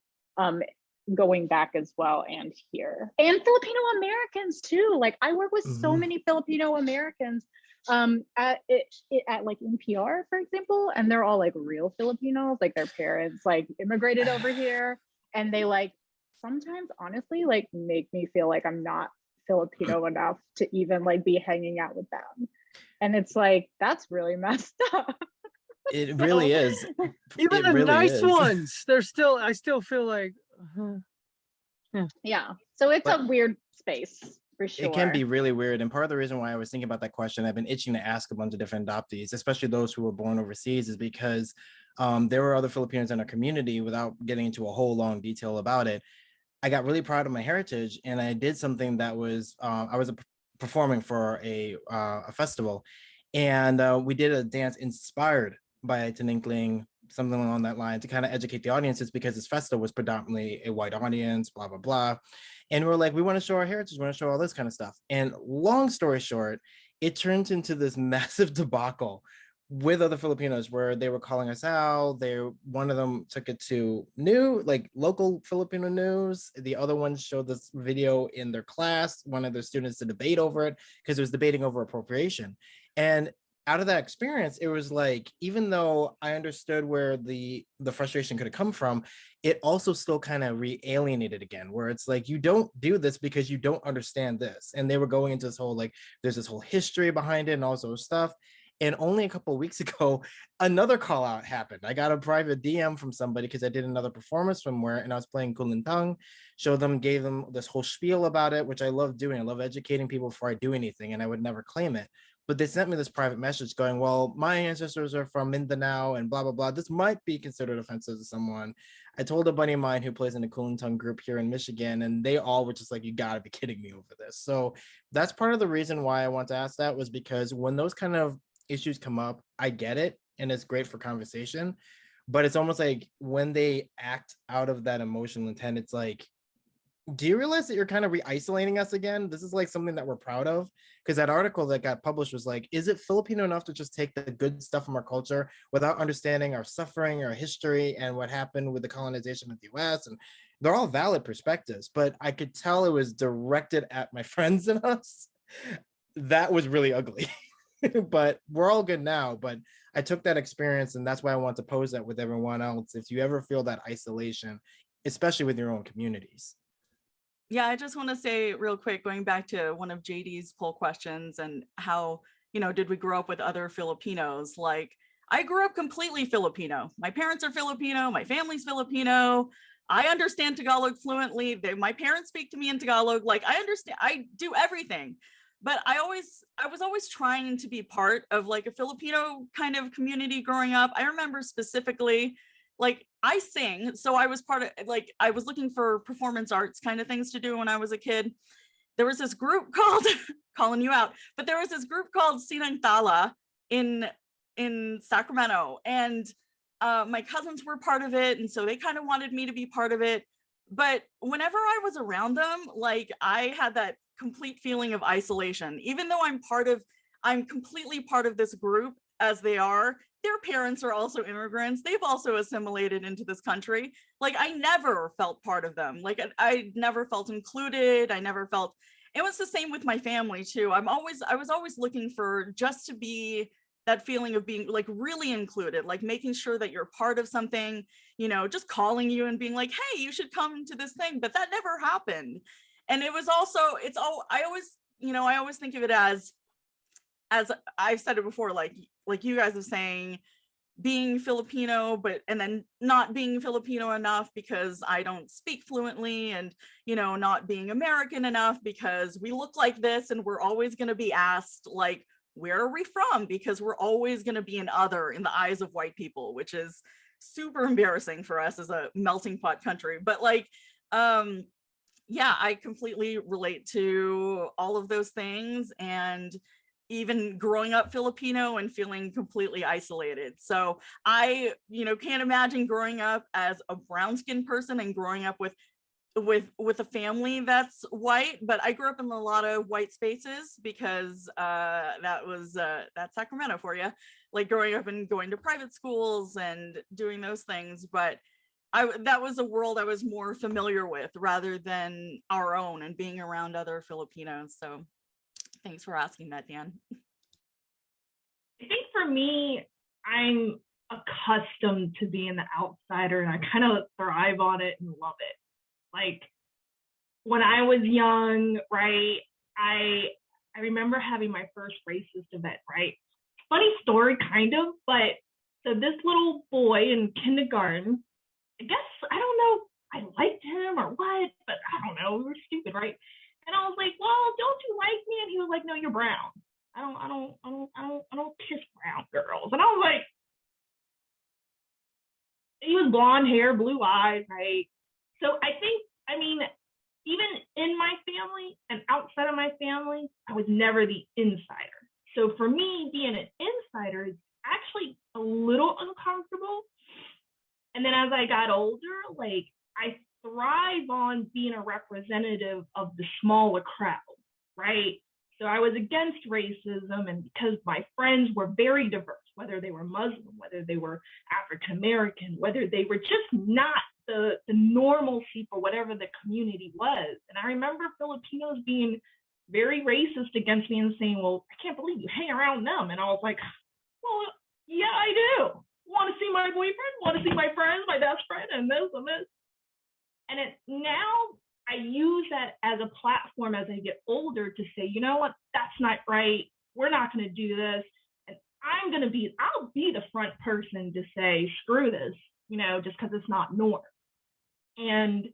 going back as well, and here, and Filipino Americans too. Like I work with so many Filipino Americans at like NPR, for example, and they're all like real Filipinos, like their parents like immigrated over here, and they like sometimes honestly like make me feel like I'm not Filipino enough to even like be hanging out with them. And it's like, that's really messed up. It really is. Even It the really nice is. ones, I still feel like, Yeah. So it's But a weird space for sure. it can be really weird. And part of the reason why I was thinking about that question, I've been itching to ask a bunch of different adoptees, especially those who were born overseas, is because there were other Filipinos in our community. Without getting into a whole long detail about it, I got really proud of my heritage, and I did something that was I was performing for a festival, and we did a dance inspired by Tininkling, something along that line, to kind of educate the audiences, because this festival was predominantly a white audience, blah blah blah, and we're like, we want to show our heritage, we want to show all this kind of stuff. And long story short, it turned into this massive debacle with other Filipinos where they were calling us out. One of them took it to local Filipino news. The other one showed this video in their class, one of their students, to debate over it, because it was debating over appropriation. And out of that experience, it was like, even though I understood where the frustration could have come from, it also still kind of re-alienated again, where it's like, you don't do this because you don't understand this. And they were going into this whole, like, there's this whole history behind it and all sorts of stuff. And only a couple of weeks ago, another call out happened. I got a private DM from somebody because I did another performance somewhere, and I was playing Kulintang, gave them this whole spiel about it, which I love doing. I love educating people before I do anything, and I would never claim it. But they sent me this private message going, well, my ancestors are from Mindanao and blah, blah, blah. This might be considered offensive to someone. I told a buddy of mine who plays in the Kulintang group here in Michigan, and they all were just like, you gotta be kidding me over this. So that's part of the reason why I want to ask that, was because when those kind of issues come up, I get it, and it's great for conversation, but it's almost like when they act out of that emotional intent, it's like, do you realize that you're kind of re-isolating us again? This is like something that we're proud of, because that article that got published was like, is it Filipino enough to just take the good stuff from our culture without understanding our suffering, our history, and what happened with the colonization of the US? And they're all valid perspectives, but I could tell it was directed at my friends and us. That was really ugly. But we're all good now. But I took that experience, and that's why I want to pose that with everyone else. If you ever feel that isolation, especially with your own communities. Yeah, I just want to say real quick, going back to one of JD's poll questions and how, did we grow up with other Filipinos? Like, I grew up completely Filipino. My parents are Filipino. My family's Filipino. I understand Tagalog fluently. My parents speak to me in Tagalog. Like, I understand. I do everything. But I was always trying to be part of like a Filipino kind of community growing up. I remember specifically, like, I sing. So I was part of, like, I was looking for performance arts kind of things to do when I was a kid. There was this group called, calling you out, but there was this group called Sinang Tala in Sacramento. And my cousins were part of it. And so they kind of wanted me to be part of it. But whenever I was around them, like, I had that complete feeling of isolation. Even though I'm completely part of this group, as they are, their parents are also immigrants. They've also assimilated into this country. Like, I never felt part of them. Like, I never felt included. It was the same with my family too. I was always looking for just to be that feeling of being like really included, like making sure that you're part of something, just calling you and being like, hey, you should come to this thing. But that never happened. And it was also, I always think of it as, as I've said it before, like you guys are saying, being Filipino, and then not being Filipino enough because I don't speak fluently, and, you know, not being American enough because we look like this, and we're always going to be asked, like, where are we from? Because we're always going to be an other in the eyes of white people, which is super embarrassing for us as a melting pot country. But like, yeah, I completely relate to all of those things, and even growing up Filipino and feeling completely isolated. So I, you know, can't imagine growing up as a brown skinned person and growing up with a family that's white, but I grew up in a lot of white spaces because that's Sacramento for you, like growing up and going to private schools and doing those things. But that was a world I was more familiar with rather than our own and being around other Filipinos. So thanks for asking that, Dan. I think for me, I'm accustomed to being the outsider, and I kind of thrive on it and love it. Like when I was young, right, I remember having my first racist event, right? Funny story, kind of, but so this little boy in kindergarten, I guess, I don't know, I liked him or what, but I don't know, we were stupid, right? And I was like, well, don't you like me? And he was like, no, you're brown. I don't kiss brown girls. And I was like, he was blonde hair, blue eyes, right? So I mean, even in my family and outside of my family, I was never the insider. So for me, being an insider is actually a little uncomfortable. And then as I got older, like I thrive on being a representative of the smaller crowd, right? So I was against racism, and because my friends were very diverse, whether they were Muslim, whether they were African American, whether they were just not the normalcy for whatever the community was. And I remember Filipinos being very racist against me and saying, well, I can't believe you hang around them. And I was like, well, yeah, I do. Want to see my boyfriend, want to see my friends, my best friend, and this and this. And now I use that as a platform as I get older to say, you know what, that's not right. We're not going to do this. And I'll be the front person to say, screw this, you know, just because it's not norm. And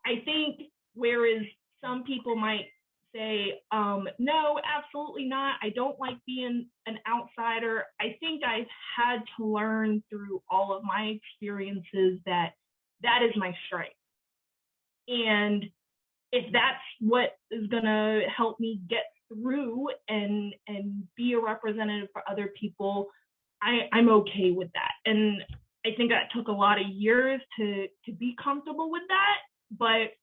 I think whereas some people might say, no, absolutely not, I don't like being an outsider, I think I've had to learn through all of my experiences that that is my strength. And if that's what is going to help me get through and be a representative for other people, I'm okay with that. And I think that took a lot of years to be comfortable with that. But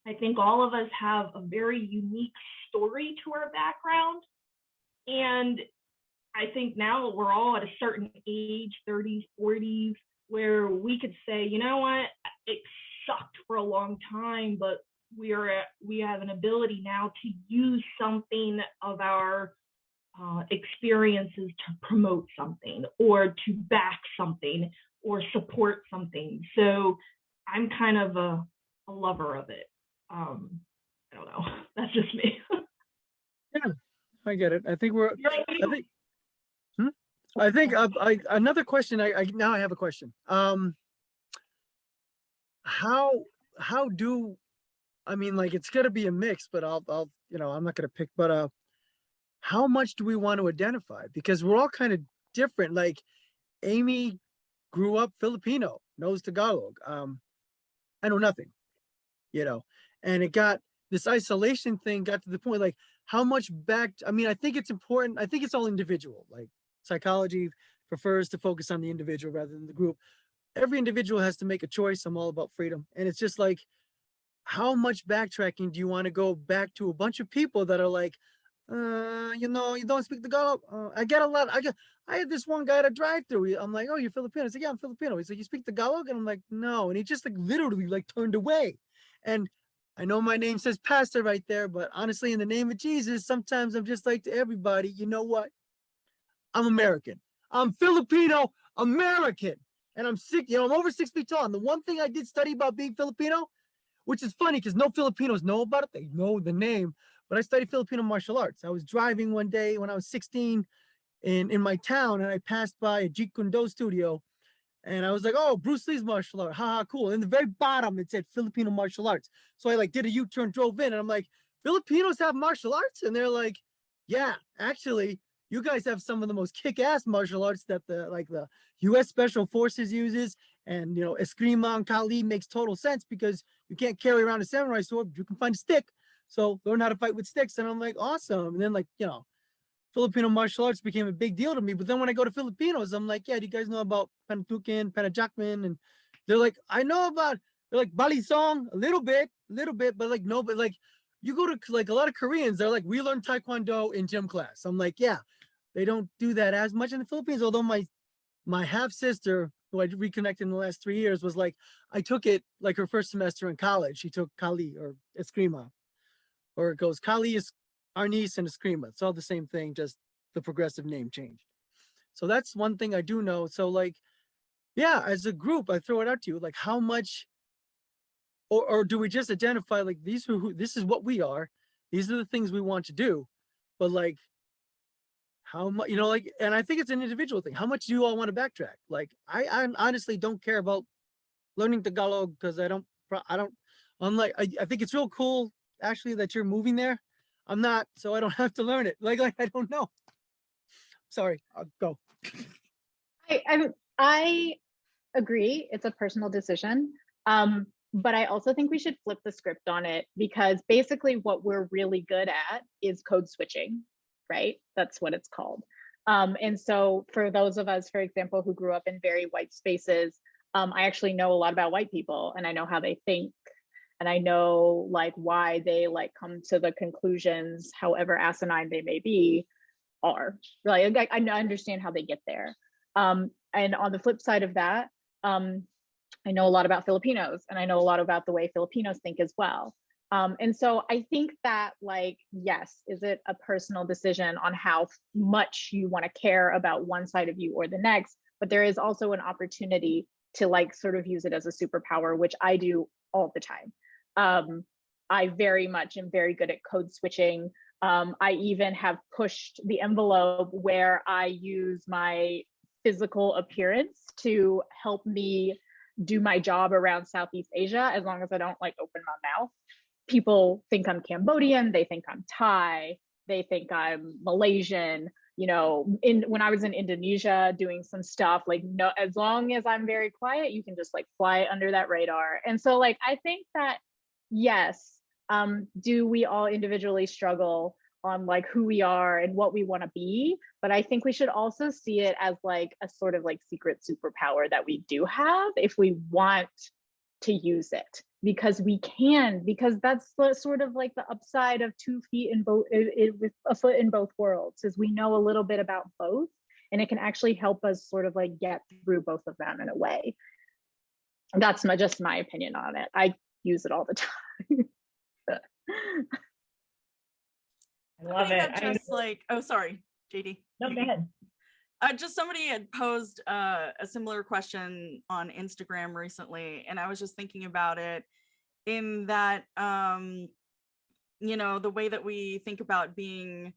I think all of us have a very unique story to our background. And I think now that we're all at a certain age, 30s, 40s, where we could say, you know what, it sucked for a long time, but we have an ability now to use something of our experiences to promote something or to back something or support something. So I'm kind of a lover of it. I don't know. That's just me. Yeah, I get it. I think another question. Now I have a question. How do, I mean, like, it's gonna be a mix, but I'll you know, I'm not gonna pick, but how much do we want to identify? Because we're all kind of different. Like Amy grew up Filipino, knows Tagalog. I know nothing, you know, and it got, this isolation thing got to the point, like how much back, I mean, I think it's important. I think it's all individual. Like psychology prefers to focus on the individual rather than the group. Every individual has to make a choice. I'm all about freedom. And it's just like, how much backtracking do you want to go back to a bunch of people that are like, you know, you don't speak Tagalog? I get a lot. I had this one guy at a drive-through. I'm like, oh, you're Filipino? He's like, yeah, I'm Filipino. He's like, you speak Tagalog? And I'm like, no. And he just like literally like turned away. And I know my name says pastor right there, but honestly, in the name of Jesus, sometimes I'm just like to everybody, you know what? I'm American. I'm Filipino American. And I'm I'm over 6 feet tall. And the one thing I did study about being Filipino, which is funny because no Filipinos know about it. They know the name, but I studied Filipino martial arts. I was driving one day when I was 16 in my town, and I passed by a Jeet Kune Do studio, and I was like, oh, Bruce Lee's martial art, haha, cool. In the very bottom, it said Filipino martial arts. So I like did a U-turn, drove in, and I'm like, Filipinos have martial arts? And they're like, yeah, actually, you guys have some of the most kick-ass martial arts that the U.S. Special Forces uses. And, you know, Eskrima and Kali makes total sense because you can't carry around a samurai sword, but you can find a stick. So learn how to fight with sticks. And I'm like, awesome. And then, like, you know, Filipino martial arts became a big deal to me. But then when I go to Filipinos, I'm like, yeah, do you guys know about Pantukin, Panajakman? And they're like, I know about, they're like, Balisong, a little bit, but like, no, but like, you go to like a lot of Koreans, they're like, we learn Taekwondo in gym class. I'm like, yeah, they don't do that as much in the Philippines. Although my half sister, who I reconnected in the last 3 years, was like, I took it like her first semester in college. She took Kali or Eskrima, or it goes Kali is Arnis and Eskrima. It's all the same thing, just the progressive name changed. So that's one thing I do know. So like, yeah, as a group, I throw it out to you, like how much, or do we just identify like these are who, this is what we are, these are the things we want to do, but like how much, you know, like, and I think it's an individual thing. How much do you all want to backtrack? Like, I honestly don't care about learning Tagalog because I don't, unlike, I think it's real cool actually that you're moving there. I'm not, so I don't have to learn it. Like I don't know. Sorry, I'll go. I agree. It's a personal decision. But I also think we should flip the script on it, because basically what we're really good at is code switching, right? That's what it's called. And so for those of us, for example, who grew up in very white spaces, I actually know a lot about white people, and I know how they think, and I know like why they like come to the conclusions, however asinine they may be, are like I understand how they get there. And on the flip side of that, I know a lot about Filipinos, and I know a lot about the way Filipinos think as well. And so I think that, like, yes, is it a personal decision on how much you want to care about one side of you or the next? But there is also an opportunity to like sort of use it as a superpower, which I do all the time. I very much am very good at code switching. I even have pushed the envelope where I use my physical appearance to help me do my job around Southeast Asia, as long as I don't like open my mouth. People think I'm Cambodian, they think I'm Thai, they think I'm Malaysian. You know, when I was in Indonesia doing some stuff, like, no, as long as I'm very quiet, you can just like fly under that radar. And so like, I think that, yes, do we all individually struggle on like who we are and what we want to be? But I think we should also see it as like a sort of like secret superpower that we do have if we want to use it, because we can, because that's the sort of like the upside of 2 feet in both, with a foot in both worlds, is we know a little bit about both, and it can actually help us sort of like get through both of them in a way. That's just my opinion on it. I use it all the time. I love it. Just like, oh, sorry, JD. No, go ahead. Just somebody had posed a similar question on Instagram recently, and I was just thinking about it in that, you know, the way that we think about being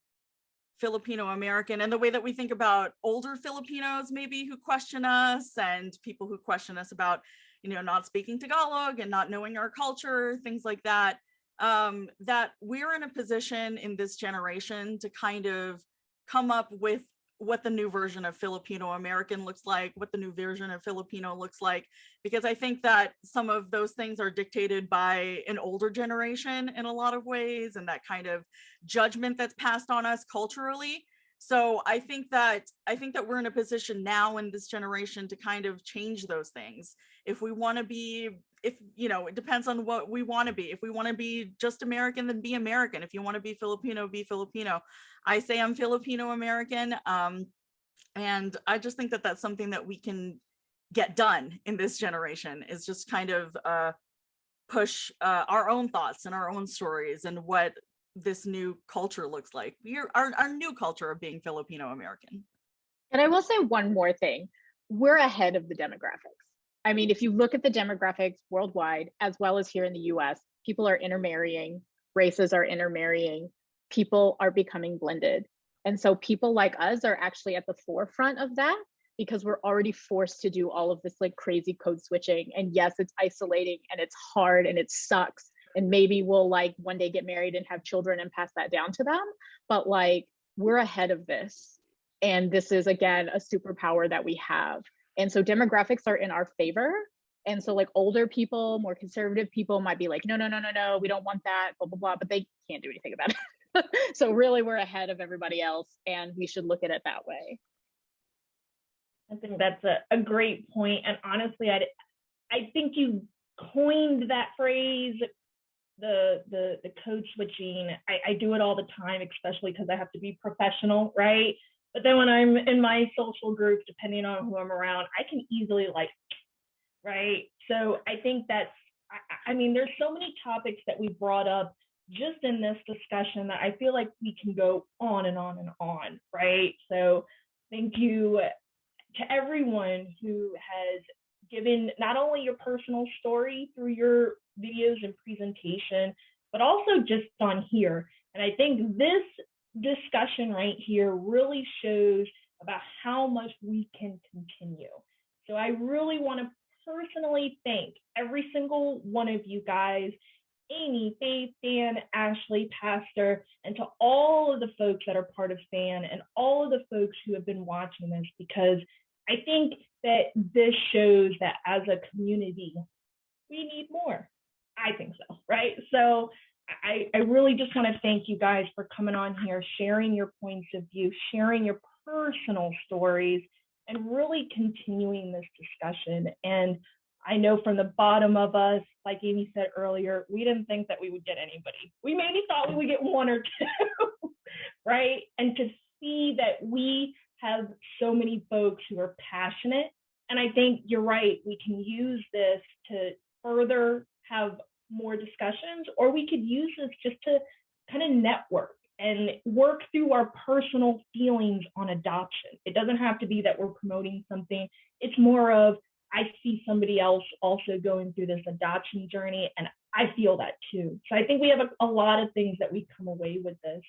Filipino American and the way that we think about older Filipinos maybe who question us, and people who question us about, you know, not speaking Tagalog and not knowing our culture, things like that, that we're in a position in this generation to kind of come up with what the new version of Filipino American looks like, what the new version of Filipino looks like, because I think that some of those things are dictated by an older generation in a lot of ways, and that kind of judgment that's passed on us culturally. So I think that we're in a position now in this generation to kind of change those things. If we want to be, if, you know, it depends on what we want to be. If we want to be just American, then be American. If you want to be Filipino, be Filipino. I say I'm Filipino American. And I just think that that's something that we can get done in this generation, is just kind of push our own thoughts and our own stories and what this new culture looks like. Our new culture of being Filipino American. And I will say one more thing. We're ahead of the demographics. I mean, if you look at the demographics worldwide, as well as here in the US, people are intermarrying, races are intermarrying. people are becoming blended. And so people like us are actually at the forefront of that, because we're already forced to do all of this like crazy code switching. And yes, it's isolating and it's hard and it sucks. And maybe we'll like one day get married and have children and pass that down to them. But like, we're ahead of this. And this is, again, a superpower that we have. And so demographics are in our favor. And so like older people, more conservative people might be like, no, we don't want that, blah, blah, blah, but they can't do anything about it. So really we're ahead of everybody else, and we should look at it that way. I think that's a great point. And honestly, I think you coined that phrase, the code switching. I do it all the time, especially because I have to be professional, right? But then when I'm in my social group, depending on who I'm around, I can easily like, right? So I think that's, I mean, there's so many topics that we brought up just in this discussion that I feel like we can go on and on and on, right? So thank you to everyone who has given not only your personal story through your videos and presentation, but also just on here. And I think this discussion right here really shows about how much we can continue. So I really want to personally thank every single one of you guys, Amy, Faith, Dan, Ashley, Pastor, and to all of the folks that are part of FAN and all of the folks who have been watching this, because I think that this shows that as a community, we need more. I think so, right? So I really just want to thank you guys for coming on here, sharing your points of view, sharing your personal stories, and really continuing this discussion. And I know from the bottom of us, like Amy said earlier, we didn't think that we would get anybody. We maybe thought we would get one or two, right? And to see that we have so many folks who are passionate. And I think you're right, we can use this to further have more discussions, or we could use this just to kind of network and work through our personal feelings on adoption. It doesn't have to be that we're promoting something. It's more of, I see somebody else also going through this adoption journey, and I feel that too. So I think we have a lot of things that we come away with this.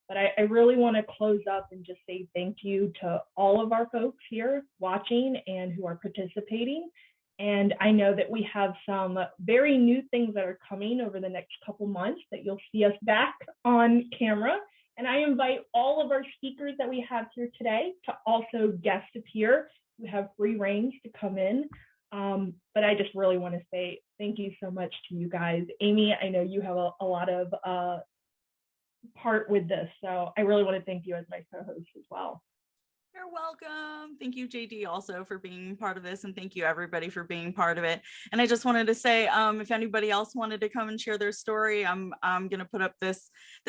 But I really want to close up and just say thank you to all of our folks here watching and who are participating. And I know that we have some very new things that are coming over the next couple months that you'll see us back on camera. And I invite all of our speakers that we have here today to also guest appear. We have free reigns to come in. But I just really want to say thank you so much to you guys. Amy, I know you have a lot of part with this, so I really want to thank you as my co-host as well. You're welcome. Thank you, JD, also for being part of this, and thank you everybody for being part of it. And I just wanted to say, if anybody else wanted to come and share their story, I'm going to put up this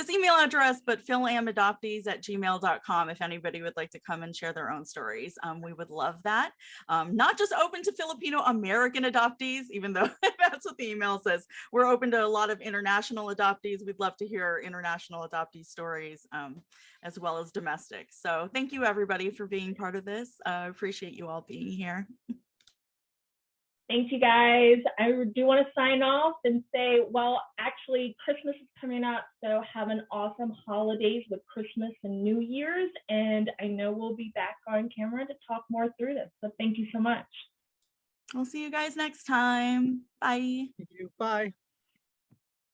email address, but philamadoptees@gmail.com. If anybody would like to come and share their own stories, we would love that. Not just open to Filipino American adoptees, even though that's what the email says. We're open to a lot of international adoptees. We'd love to hear international adoptee stories, as well as domestic. So thank you everybody for being part of this. I appreciate you all being here. Thanks, you guys. I do want to sign off and say, well, actually Christmas is coming up, so have an awesome holidays with Christmas and New Year's. And I know we'll be back on camera to talk more through this. So thank you so much. We'll see you guys next time. Bye. Thank you. Bye.